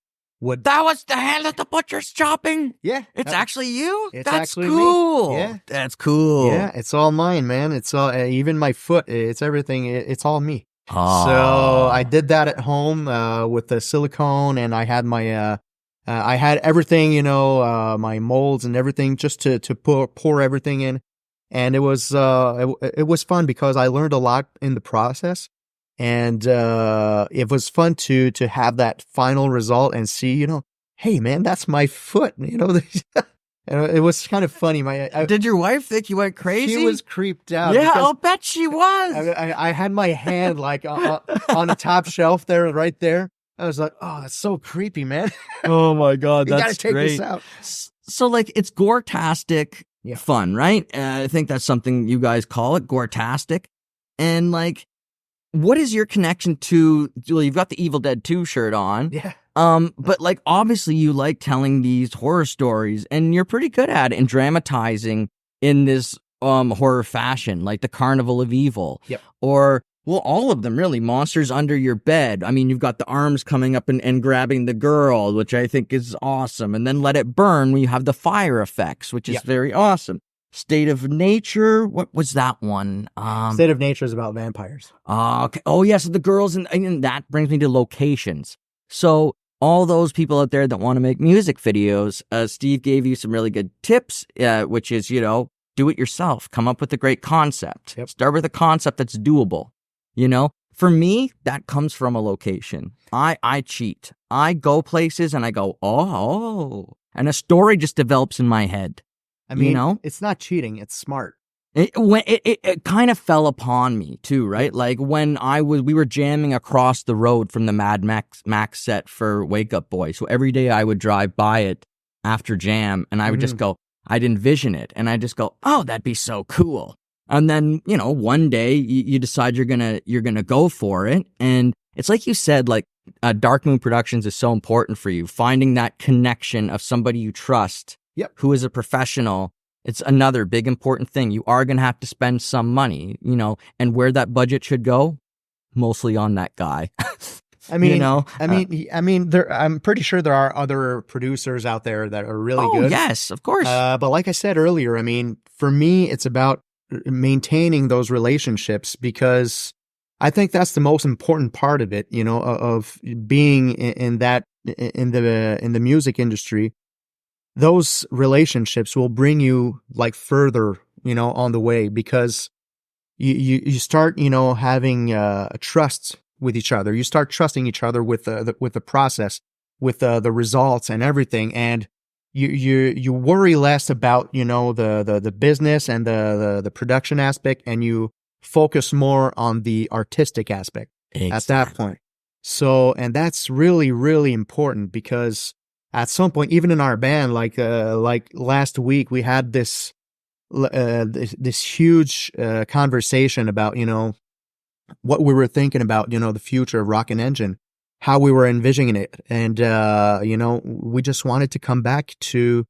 would. That was the hand that the butcher's chopping? Yeah. It's actually you? It's That's actually cool. Me. Yeah. That's cool. Yeah, it's all mine, man. It's all, even my foot, it's everything. It's all me. Oh. So I did that at home with the silicone, and I had my I had everything, my molds and everything just to pour everything in. And it was fun because I learned a lot in the process. And it was fun to have that final result and see, hey, man, that's my foot. It was kind of funny. Did your wife think you went crazy? She was creeped out. Yeah, I'll bet she was. I had my hand like on the top shelf there, right there. I was like, oh, that's so creepy, man. Oh my God, that's you gotta take great. this out. So like it's gore-tastic fun, right? I think that's something you guys call it, gore-tastic. And like, what is your connection to, well, you've got the Evil Dead 2 shirt on. Yeah. But like, obviously you like telling these horror stories and you're pretty good at it and dramatizing in this horror fashion, like the Carnival of Evil. Yep. Or, well, all of them really. Monsters Under Your Bed. I mean, you've got the arms coming up and grabbing the girl, which I think is awesome. And then Let It Burn, where you have the fire effects, which is very awesome. State of Nature. What was that one? State of Nature is about vampires. Okay. Oh, yes. So the girls, and that brings me to locations. So all those people out there that want to make music videos, Steve gave you some really good tips, which is, do it yourself. Come up with a great concept. Yep. Start with a concept that's doable. For me, that comes from a location. I cheat. I go places and I go, oh, and a story just develops in my head. I mean, it's not cheating. It's smart. It kind of fell upon me too, right? Like when we were jamming across the road from the Mad Max set for Wake Up Boy. So every day I would drive by it after jam and I would just go, I'd envision it. And I just go, oh, that'd be so cool. And then, one day you decide you're gonna go for it. And it's like you said, like Dark Moon Productions is so important for you. Finding that connection of somebody you trust, who is a professional. It's another big important thing. You are going to have to spend some money, and where that budget should go, mostly on that guy. I mean, I'm pretty sure there are other producers out there that are really good. Yes, of course. But like I said earlier, I mean, for me, it's about maintaining those relationships, because I think that's the most important part of it, of being in the music industry. Those relationships will bring you like further, on the way, because you start, having a trust with each other. You start trusting each other with the process, with the results and everything, and you worry less about the business and the production aspect, and you focus more on the artistic aspect at that point. So, and that's really, really important, because at some point, even in our band, like last week, we had this huge conversation about what we were thinking about, the future of Rockin Engine, how we were envisioning it, and we just wanted to come back to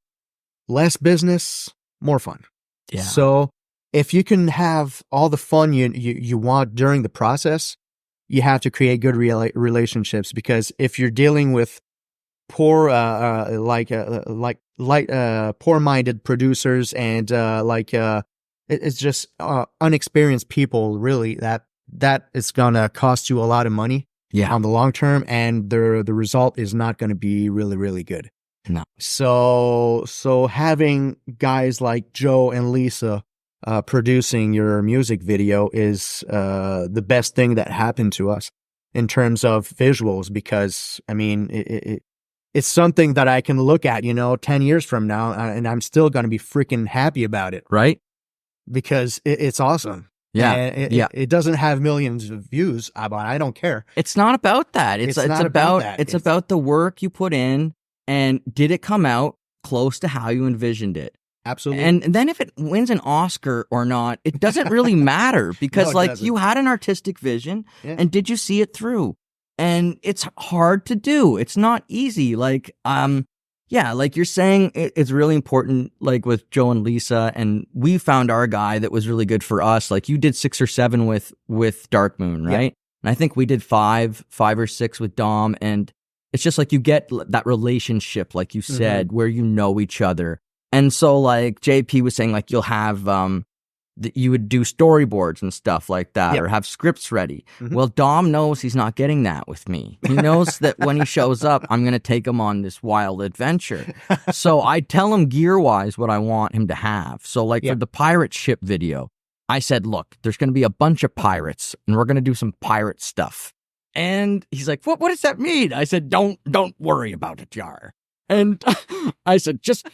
less business, more fun. Yeah. So if you can have all the fun you want during the process, you have to create good relationships, because if you're dealing with poor-minded producers and it's just unexperienced people, really, that is gonna cost you a lot of money on the long term, and the result is not going to be really, really good. No. So having guys like Joe and Lisa producing your music video is the best thing that happened to us in terms of visuals, because I mean it's something that I can look at 10 years from now, and I'm still going to be freaking happy about it, right? Because it's awesome. Yeah. And it doesn't have millions of views, but I don't care. It's not about that. It's about that. It's about the work you put in, and did it come out close to how you envisioned it? Absolutely. And then if it wins an Oscar or not, it doesn't really matter, because you had an artistic vision, and did you see it through? And it's hard to do. It's not easy. Like you're saying, it's really important, like with Joe and Lisa, and we found our guy that was really good for us. Like you did 6 or 7 with Dark Moon, right? Yeah. And I think we did 5 or 6 with Dom, and it's just like you get that relationship, like you said, where you know each other. And so like JP was saying, like you'll have you would do storyboards and stuff like that, or have scripts ready. Well, Dom knows he's not getting that with me. He knows that when he shows up, I'm going to take him on this wild adventure. So I tell him gear-wise what I want him to have. So like for the pirate ship video, I said, look, there's going to be a bunch of pirates, and we're going to do some pirate stuff. And he's like, what does that mean? I said, don't worry about it, Jar. And I said, just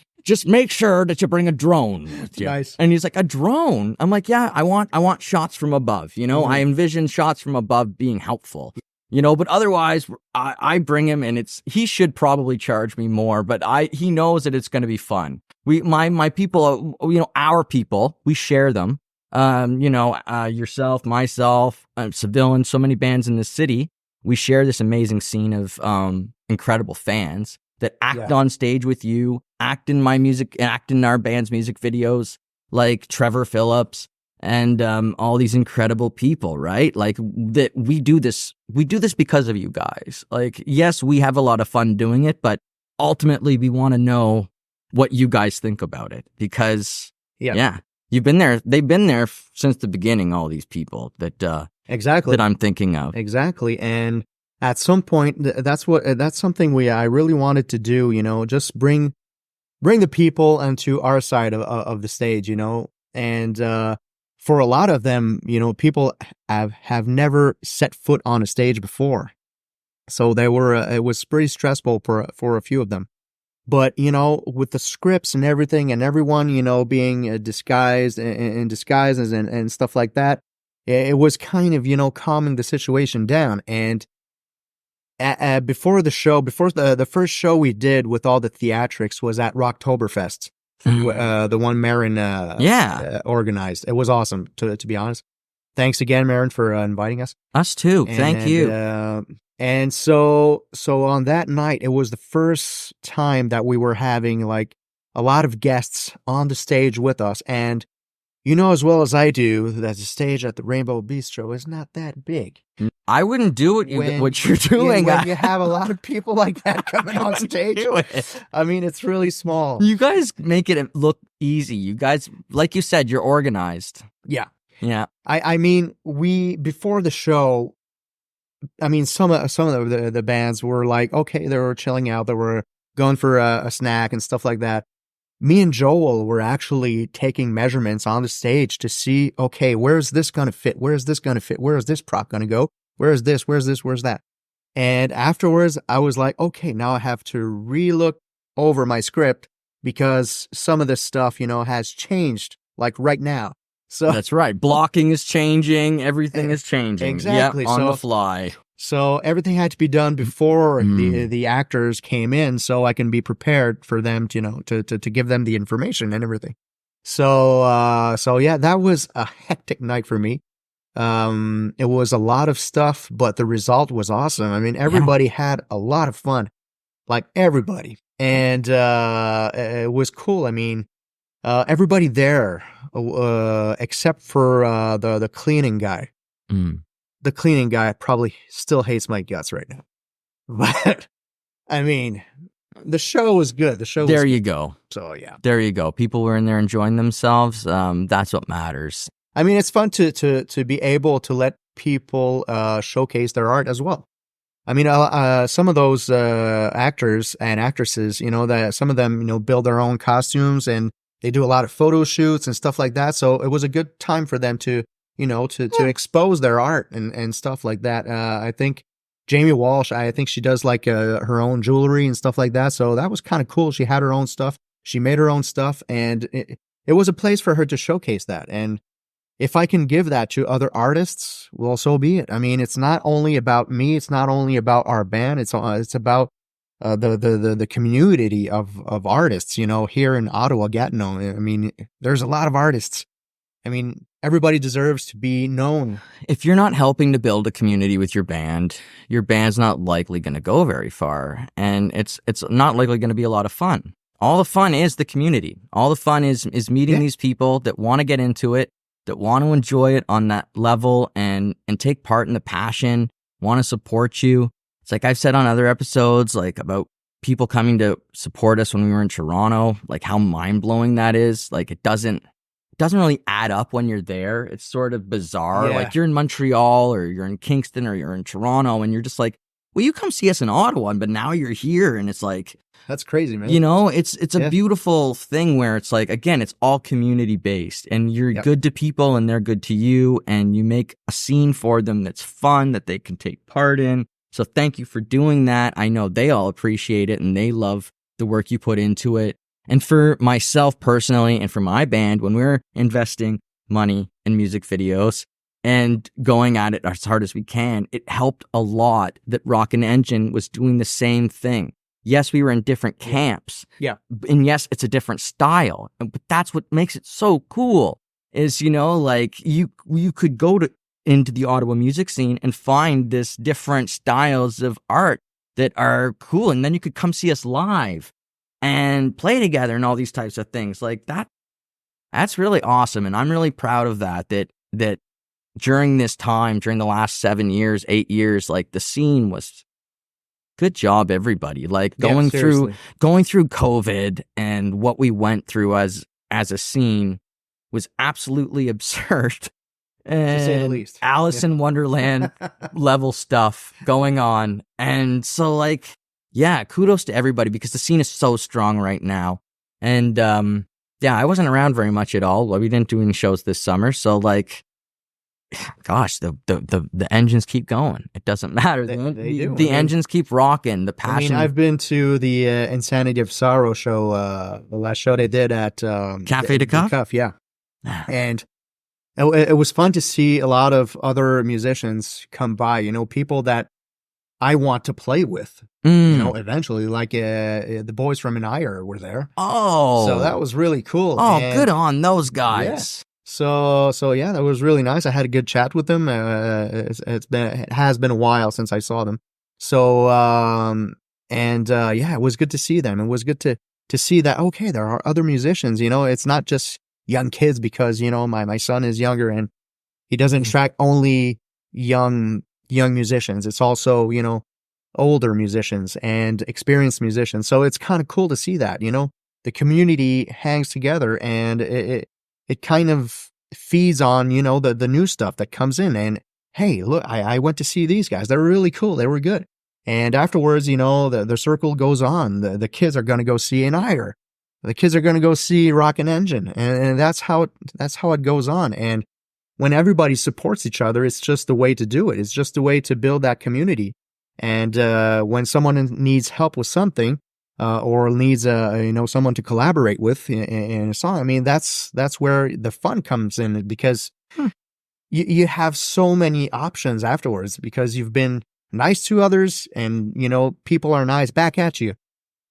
make sure that you bring a drone with you. Nice. And he's like, a drone? I'm like, yeah, I want shots from above. I envision shots from above being helpful. But otherwise, I bring him, and he should probably charge me more, but he knows that it's going to be fun. My people, our people, we share them. Yourself, myself, Seville, and so many bands in the city, we share this amazing scene of incredible fans that act on stage with you, act in my music, act in our band's music videos, like Trevor Phillips and all these incredible people, right? Like that we do this because of you guys. Like, yes, we have a lot of fun doing it, but ultimately we want to know what you guys think about it, because you've been there. They've been there since the beginning, all these people that exactly that I'm thinking of. Exactly. And at some point, that's something I really wanted to do, just bring the people onto our side of the stage, and for a lot of them, people have never set foot on a stage before. So it was pretty stressful for a few of them. But, with the scripts and everything, and everyone, being disguised in disguises and stuff like that, it was kind of, calming the situation down. And before the first show we did with all the theatrics was at Rocktoberfest, the one Marin organized. It was awesome, to be honest. Thanks again, Marin, for inviting us. Us too. Thank you. And so on that night, it was the first time that we were having like a lot of guests on the stage with us. And you know as well as I do that the stage at the Rainbow Bistro is not that big. I wouldn't do what you're doing. When you have a lot of people like that coming on stage, I mean, it's really small. You guys make it look easy. You guys, like you said, you're organized. Yeah. Yeah. I mean, before the show, I mean, some of the bands were like, okay, they were chilling out. They were going for a snack and stuff like that. Me and Joel were actually taking measurements on the stage to see, okay, where's this going to fit? Where's this going to fit? Where is this prop going to go? Where's this? Where's this? Where's that? And afterwards, I was like, okay, now I have to relook over my script because some of this stuff, you know, has changed like right now. So that's right. Blocking is changing. Everything is changing. Exactly. Yep, on the fly. So everything had to be done before the actors came in, so I can be prepared for them to, you know, to give them the information and everything. So yeah, that was a hectic night for me. It was a lot of stuff, but the result was awesome. I mean, everybody had a lot of fun, like everybody, and it was cool. I mean, everybody there, except for the cleaning guy. The cleaning guy probably still hates my guts right now. But, I mean, the show was good. There you go. So, yeah. There you go. People were in there enjoying themselves. That's what matters. I mean, it's fun to be able to let people showcase their art as well. I mean, some of those actors and actresses, you know, that some of them, you know, build their own costumes and they do a lot of photo shoots and stuff like that. So it was a good time for them to, you know, to expose their art and stuff like that. I think Jamie Walsh, I think she does like her own jewelry and stuff like that. So that was kind of cool. She had her own stuff. She made her own stuff, and it was a place for her to showcase that. And if I can give that to other artists, well, so be it. I mean, it's not only about me. It's not only about our band. It's about the community of artists, you know, here in Ottawa, Gatineau. I mean, there's a lot of artists. I mean, everybody deserves to be known. If you're not helping to build a community with your band's not likely going to go very far, and it's not likely going to be a lot of fun. All the fun is the community. All the fun is meeting these people that want to get into it, that want to enjoy it on that level and take part in the passion, want to support you. It's like I've said on other episodes, like about people coming to support us when we were in Toronto, like how mind-blowing that is. Like it doesn't really add up when you're there. It's sort of bizarre. Yeah. Like you're in Montreal or you're in Kingston or you're in Toronto and you're just like, well, you come see us in Ottawa, but now you're here. And it's like, that's crazy, man. You know, it's a beautiful thing where it's like, again, it's all community based and you're good to people and they're good to you. And you make a scene for them that's fun, that they can take part in. So thank you for doing that. I know they all appreciate it and they love the work you put into it. And for myself personally and for my band, when we're investing money in music videos and going at it as hard as we can, it helped a lot that Rockin Engine was doing the same thing. Yes, we were in different camps. Yeah. And yes, it's a different style. But that's what makes it so cool is, you know, like you could go into the Ottawa music scene and find this different styles of art that are cool. And then you could come see us live and play together and all these types of things like that. That's really awesome. And I'm really proud of that during this time, during the last 8 years, like the scene was good job, everybody. Like going through COVID and what we went through as a scene was absolutely absurd. And to say the least. Alice in Wonderland level stuff going on. And so like, yeah, kudos to everybody because the scene is so strong right now. And I wasn't around very much at all. We didn't do any shows this summer. So like, gosh, the engines keep going. It doesn't matter. They do. The engines keep rocking. The passion. I mean, I've been to the Insanity of Sorrow show, the last show they did at Cafe de Cuff? Yeah. And it was fun to see a lot of other musicians come by, you know, people that I want to play with, you know, eventually, like the boys from Anire were there. Oh. So that was really cool. Oh, good on those guys. Yeah. So yeah, that was really nice. I had a good chat with them. It has been a while since I saw them. So, yeah, it was good to see them. It was good to see that, okay, there are other musicians, it's not just young kids because, my son is younger and he doesn't track only young musicians. It's also, older musicians and experienced musicians. So it's kind of cool to see that, the community hangs together and it kind of feeds on, the new stuff that comes in. And hey, look, I went to see these guys. They were really cool. They were good. And afterwards, the circle goes on. The kids are going to go see an ire. The kids are going to go see Rockin Engine. And that's how it goes on. And when everybody supports each other, it's just the way to do it. It's just the way to build that community. And when someone needs help with something, or needs someone to collaborate with in a song, I mean, that's where the fun comes in, because you have so many options afterwards because you've been nice to others and, people are nice back at you.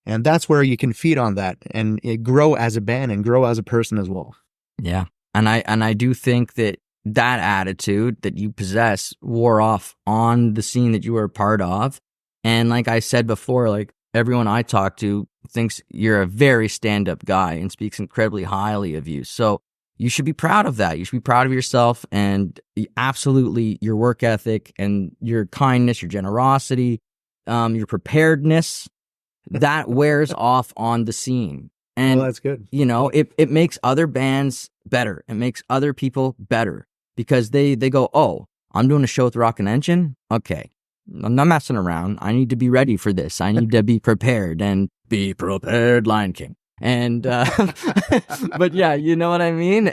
And that's where you can feed on that and grow as a band and grow as a person as well. Yeah. And I do think that attitude that you possess wore off on the scene that you were a part of. And like I said before, like everyone I talk to thinks you're a very stand-up guy and speaks incredibly highly of you. So you should be proud of that. You should be proud of yourself and absolutely your work ethic and your kindness, your generosity, your preparedness, that wears off on the scene. And well, that's good. It makes other bands better. It makes other people better because they go, oh, I'm doing a show with Rockin Engine. Okay. I'm not messing around. I need to be ready for this. I need to be prepared and be prepared, Lion King. And, but yeah, you know what I mean?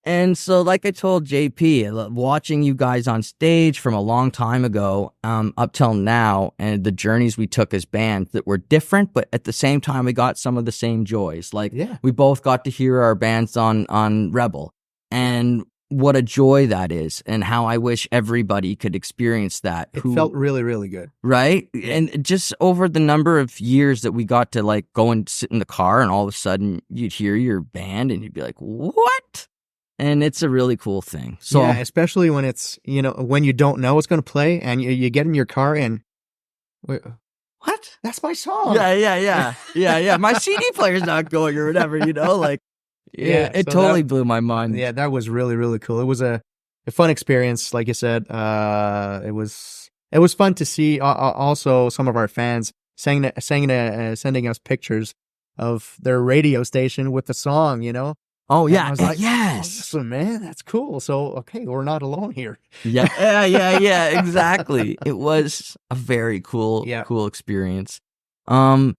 And so like I told JP, watching you guys on stage from a long time ago, up till now, and the journeys we took as bands that were different, but at the same time, we got some of the same joys. Like we both got to hear our bands on Rebel, and what a joy that is, and how I wish everybody could experience that. It felt really, really good. Right? And just over the number of years that we got to like go and sit in the car, and all of a sudden you'd hear your band and you'd be like, what? And it's a really cool thing. So yeah, especially when it's, when you don't know what's going to play and you get in your car and, wait, what? That's my song. Yeah. My CD player's not going or whatever, like. Yeah, it so totally blew my mind. Yeah, that was really, really cool. It was a fun experience, like you said. It was fun to see. Also, some of our fans sending us pictures of their radio station with the song. Oh yeah, and I was like, yes, awesome, man, that's cool. So okay, we're not alone here. Yeah, exactly. It was a very cool experience. And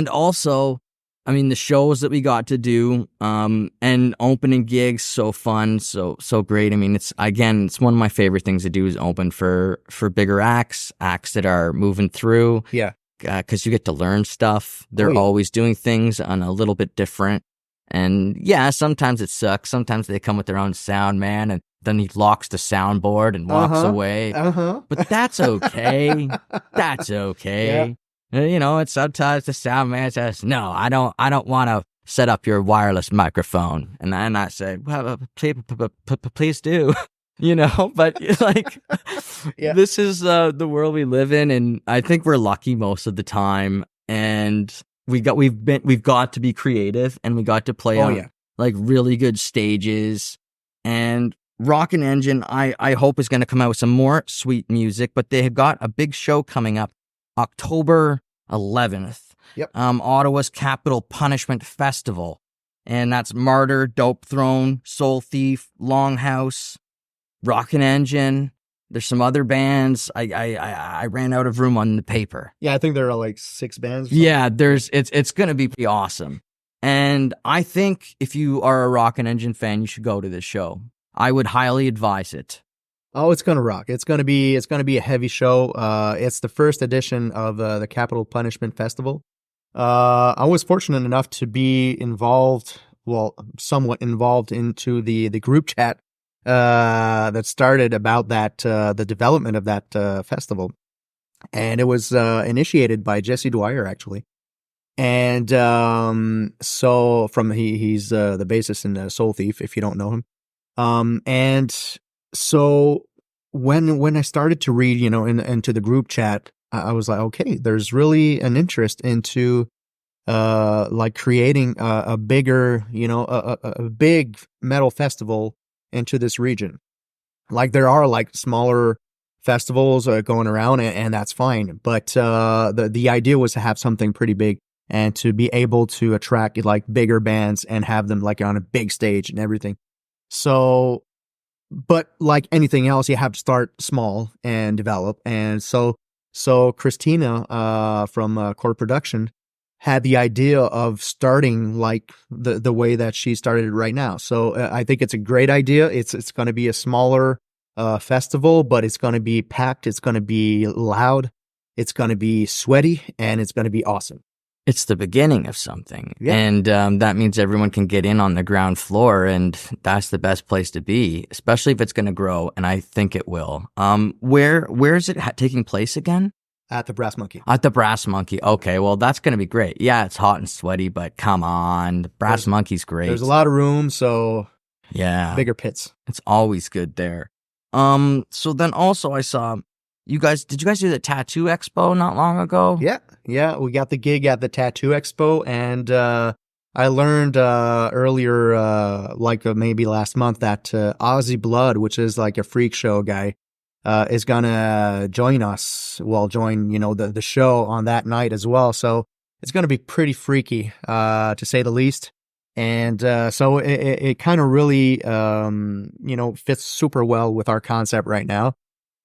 also, I mean, the shows that we got to do, and opening gigs, so fun, so great. I mean, it's one of my favorite things to do is open for bigger acts that are moving through. Yeah. Because you get to learn stuff. They're always doing things on a little bit different. And yeah, sometimes it sucks. Sometimes they come with their own sound man, and then he locks the soundboard and walks away. But that's okay. That's okay. Yeah. It's sometimes the sound man says, no, I don't want to set up your wireless microphone. And then I say, well, please do, but like, this is the world we live in. And I think we're lucky most of the time. And we've got to be creative, and we got to play on like really good stages. And Rockin Engine, I hope is going to come out with some more sweet music, but they have got a big show coming up October 11th. Yep. Ottawa's Capital Punishment Festival. And that's Martyr, Dope Throne, Soul Thief, Longhouse, Rockin Engine. There's some other bands. I ran out of room on the paper. Yeah, I think there are like 6 bands. Yeah, it's going to be pretty awesome. And I think if you are a Rockin Engine fan, you should go to this show. I would highly advise it. Oh, it's gonna rock! It's gonna be a heavy show. It's the first edition of the Capital Punishment Festival. I was fortunate enough to be somewhat involved into the group chat that started about that the development of that festival, and it was initiated by Jesse Dwyer actually. And so he's the bassist in Soul Thief, if you don't know him. And so when I started to read, into the group chat, I was like, okay, there's really an interest into like creating a bigger, a big metal festival into this region. Like there are like smaller festivals going around, and that's fine. But the idea was to have something pretty big and to be able to attract like bigger bands and have them like on a big stage and everything. So, but like anything else, you have to start small and develop. And so Christina from Core Production had the idea of starting like the way that she started it right now. So I think it's a great idea. It's going to be a smaller festival, but it's going to be packed. It's going to be loud. It's going to be sweaty, and it's going to be awesome. It's the beginning of something. Yeah. And that means everyone can get in on the ground floor, and that's the best place to be, especially if it's going to grow, and I think it will. Where is it taking place again? At the Brass Monkey. At the Brass Monkey. Okay, well, that's going to be great. Yeah, it's hot and sweaty, but come on. The Brass Monkey's great. There's a lot of room, so yeah, bigger pits. It's always good there. So then also I saw did you guys do the Tattoo Expo not long ago? Yeah, we got the gig at the Tattoo Expo, and I learned earlier, maybe last month, that Ozzy Blood, which is like a freak show guy, is gonna join us. Well, join the show on that night as well. So it's gonna be pretty freaky, to say the least. And so it kind of really fits super well with our concept right now.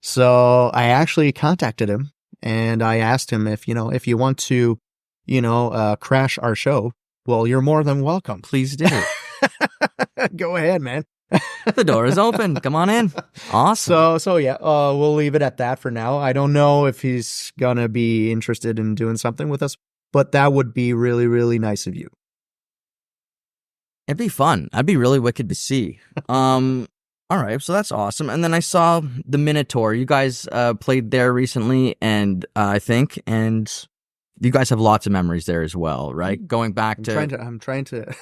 So I actually contacted him, and I asked him if you want to crash our show, well, you're more than welcome. Please do. Go ahead, man. The door is open. Come on in. Awesome. So yeah, we'll leave it at that for now. I don't know if he's gonna be interested in doing something with us, but that would be really, really nice of you. It'd be fun. That'd be really wicked to see. All right, so that's awesome. And then I saw the Minotaur. You guys played there recently, and I think, and you guys have lots of memories there as well, right? Going back I'm trying to.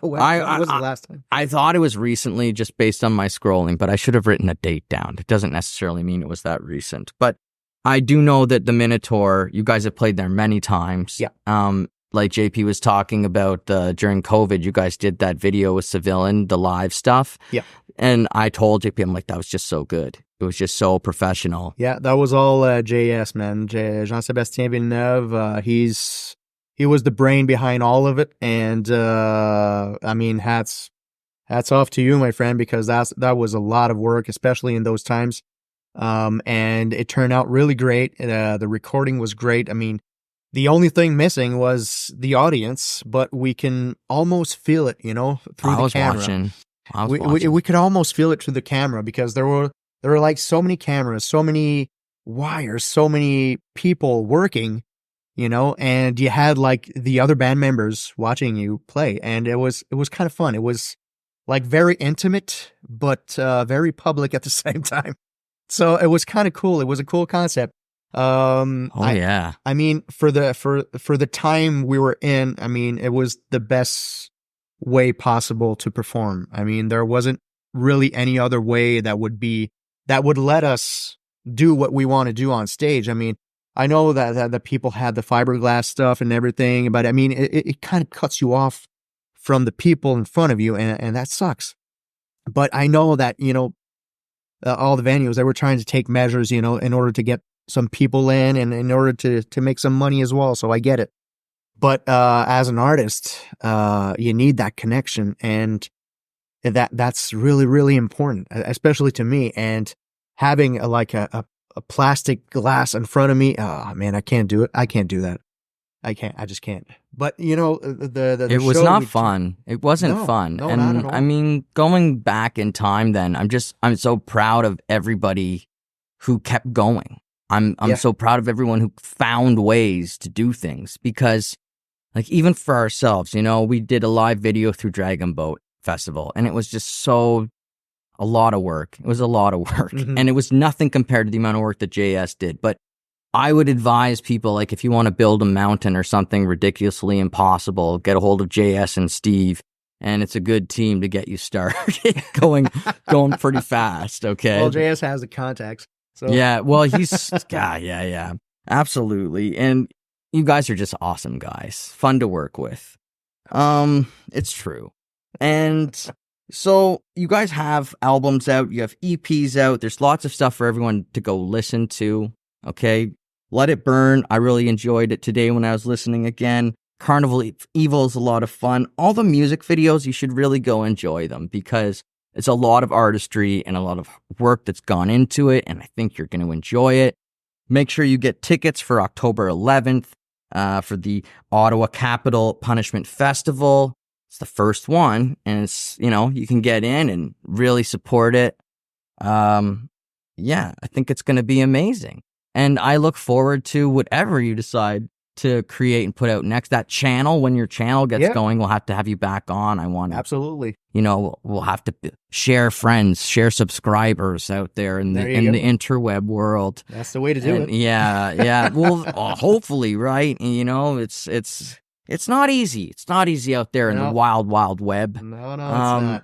When was the last time? I thought it was recently, just based on my scrolling, but I should have written a date down. It doesn't necessarily mean it was that recent, but I do know that the Minotaur, you guys have played there many times. Yeah. Like JP was talking about during COVID, you guys did that video with Civilian, the live stuff. Yeah. And I told JP, I'm like, that was just so good. It was just so professional. Yeah, that was all JS, man. Jean-Sébastien Villeneuve. He was the brain behind all of it. And I mean, hats off to you, my friend, because that was a lot of work, especially in those times. And it turned out really great. The recording was great. I mean, the only thing missing was the audience, but we can almost feel it, through the camera. We could almost feel it through the camera, because there were like so many cameras, so many wires, so many people working, and you had like the other band members watching you play, and it was kind of fun. It was like very intimate, but very public at the same time. So it was kind of cool. It was a cool concept. Yeah. I mean, for the time we were in, I mean, it was the best way possible to perform. I mean, there wasn't really any other way that would let us do what we want to do on stage. I mean, I know that the people had the fiberglass stuff and everything, but I mean, it kind of cuts you off from the people in front of you, and that sucks. But I know that, all the venues, they were trying to take measures, in order to get some people in and in order to make some money as well. So I get it. But as an artist, you need that connection, and that's really, really important, especially to me. And having a plastic glass in front of me, oh man, I can't do it. I can't do that. I just can't. But the it was not fun. It wasn't fun. No, and not at all. I mean, going back in time, then I'm so proud of everybody who kept going. I'm so proud of everyone who found ways to do things, because like even for ourselves, we did a live video through Dragon Boat Festival, and it was just a lot of work. It was a lot of work, and it was nothing compared to the amount of work that JS did. But I would advise people, like, if you want to build a mountain or something ridiculously impossible, get a hold of JS and Steve, and it's a good team to get you started going pretty fast. Okay. Well, JS has the contacts. So Yeah. Well, he's yeah, absolutely. And you guys are just awesome guys, fun to work with. It's true. And so you guys have albums out, you have EPs out. There's lots of stuff for everyone to go listen to. Okay. Let It Burn. I really enjoyed it today when I was listening again. Carnival Evil is a lot of fun. All the music videos, you should really go enjoy them because it's a lot of artistry and a lot of work that's gone into it. And I think you're going to enjoy it. Make sure you get tickets for October 11th for the Ottawa Capital Punishment Festival. It's the first one, and it's, you can get in and really support it. I think it's going to be amazing. And I look forward to whatever you decide to create and put out next. That channel, when your channel gets going, we'll have to have you back on. I want to, absolutely. We'll have to share friends, share subscribers out there in the interweb world. That's the way to do it. Yeah. Well, hopefully, right? It's not easy. It's not easy out there in the wild, wild web. No, it's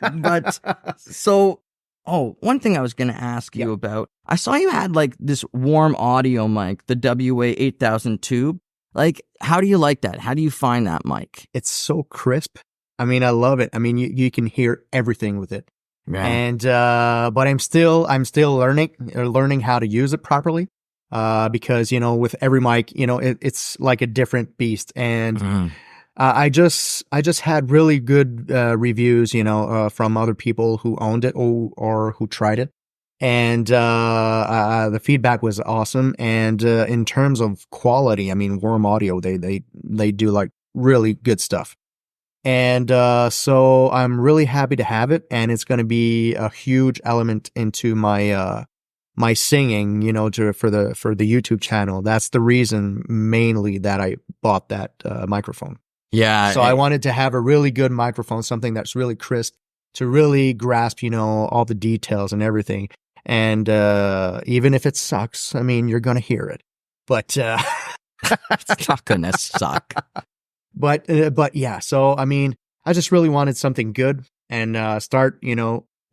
not. But so. Oh, one thing I was going to ask you about, I saw you had like this warm audio mic, the WA-8000 tube. Like, how do you like that? How do you find that mic? It's so crisp. I mean, I love it. I mean, you can hear everything with it. Yeah. And, but I'm still learning how to use it properly. Because, with every mic, it's like a different beast. And, I just had really good reviews, from other people who owned it or who tried it, and the feedback was awesome. And in terms of quality, I mean, Warm Audio, they do like really good stuff. And so I'm really happy to have it, and it's going to be a huge element into my my singing, for the YouTube channel. That's the reason mainly that I bought that microphone. Yeah. So I wanted to have a really good microphone, something that's really crisp to really grasp, all the details and everything. And even if it sucks, I mean, you're going to hear it. But it's not going to suck. But yeah, so I mean, I just really wanted something good and start,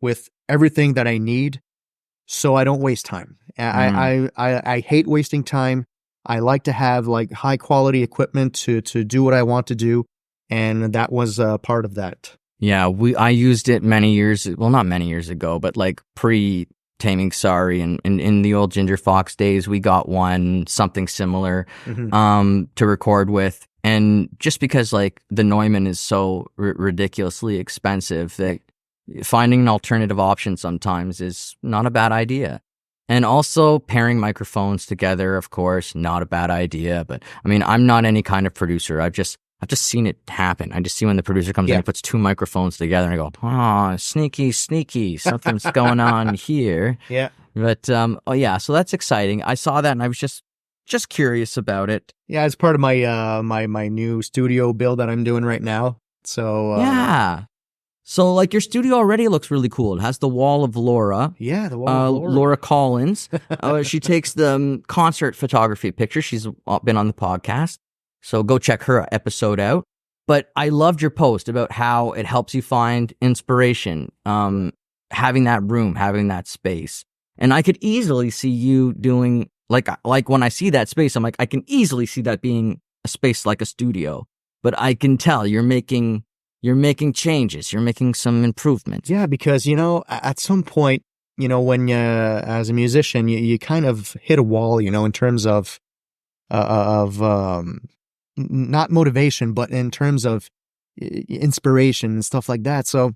with everything that I need so I don't waste time. I hate wasting time. I like to have like high quality equipment to do what I want to do. And that was part of that. Yeah. I used it not many years ago, but like pre-Taming Sorry and in the old Ginger Fox days, we got something similar, to record with. And just because like the Neumann is so ridiculously expensive that finding an alternative option sometimes is not a bad idea. And also pairing microphones together, of course, not a bad idea. But I mean, I'm not any kind of producer. I've just seen it happen. I just see when the producer comes in and puts two microphones together and I go, oh, sneaky, something's going on here. Yeah. But, so that's exciting. I saw that and I was just curious about it. Yeah. It's part of my, my new studio build that I'm doing right now. So, yeah. So, like, your studio already looks really cool. It has the Wall of Laura. Yeah, the Wall of Laura. Laura Collins. She takes the concert photography pictures. She's been on the podcast. So go check her episode out. But I loved your post about how it helps you find inspiration, having that room, having that space. And I could easily see you doing, like when I see that space, I'm like, I can easily see that being a space like a studio. But I can tell you're making changes. You're making some improvements. Yeah, because, at some point, when as a musician, you kind of hit a wall, in terms of not motivation, but in terms of inspiration and stuff like that. So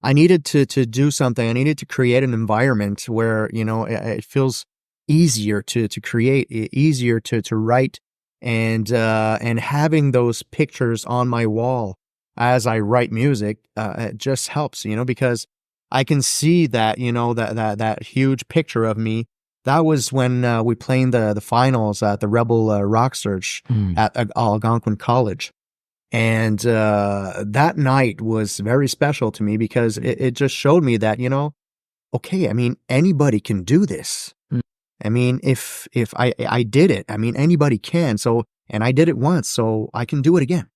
I needed to do something. I needed to create an environment where, it feels easier to create, easier to write, and having those pictures on my wall as I write music, it just helps, because I can see that, that huge picture of me. That was when we played the finals at the Rebel Rock Search at Algonquin College. And that night was very special to me because it just showed me that, okay, I mean, anybody can do this. I mean, if I did it, I mean, anybody can. So, and I did it once, so I can do it again.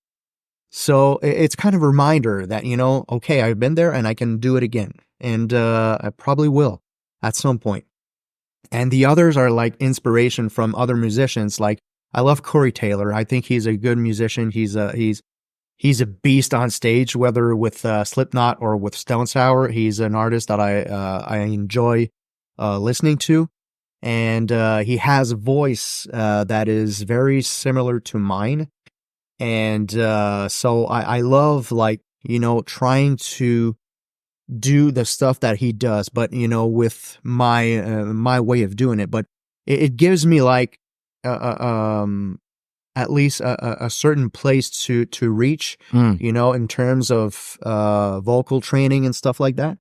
So it's kind of a reminder that, okay, I've been there and I can do it again. And I probably will at some point. And the others are like inspiration from other musicians. Like I love Corey Taylor. I think he's a good musician. He's a beast on stage, whether with Slipknot or with Stone Sour. He's an artist that I enjoy listening to. And he has a voice that is very similar to mine. And so I love, like, trying to do the stuff that he does, but, with my way of doing it. But it gives me, like, at least a certain place to reach, in terms of vocal training and stuff like that.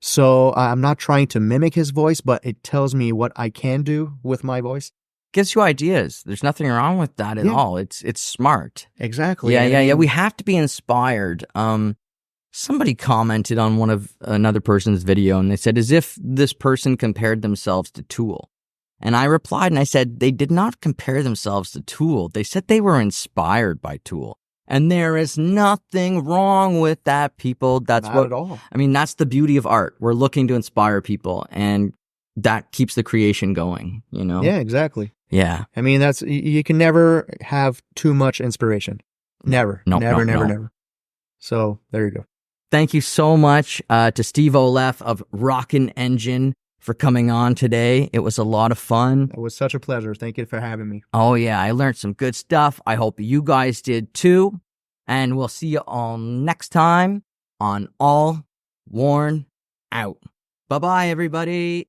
So I'm not trying to mimic his voice, but it tells me what I can do with my voice. Gives you ideas. There's nothing wrong with that at all. It's smart. Exactly. Yeah. We have to be inspired. Somebody commented on another person's video, and they said, as if this person compared themselves to Tool. And I replied and I said, they did not compare themselves to Tool. They said they were inspired by Tool. And there is nothing wrong with that, people. That's Not at all. I mean, that's the beauty of art. We're looking to inspire people, and that keeps the creation going, Yeah, exactly. Yeah. I mean, you can never have too much inspiration. Never. Never. So there you go. Thank you so much to Steve Lefebvre of Rockin Engine for coming on today. It was a lot of fun. It was such a pleasure. Thank you for having me. Oh, yeah. I learned some good stuff. I hope you guys did too. And we'll see you all next time on All Worn Out. Bye-bye, everybody.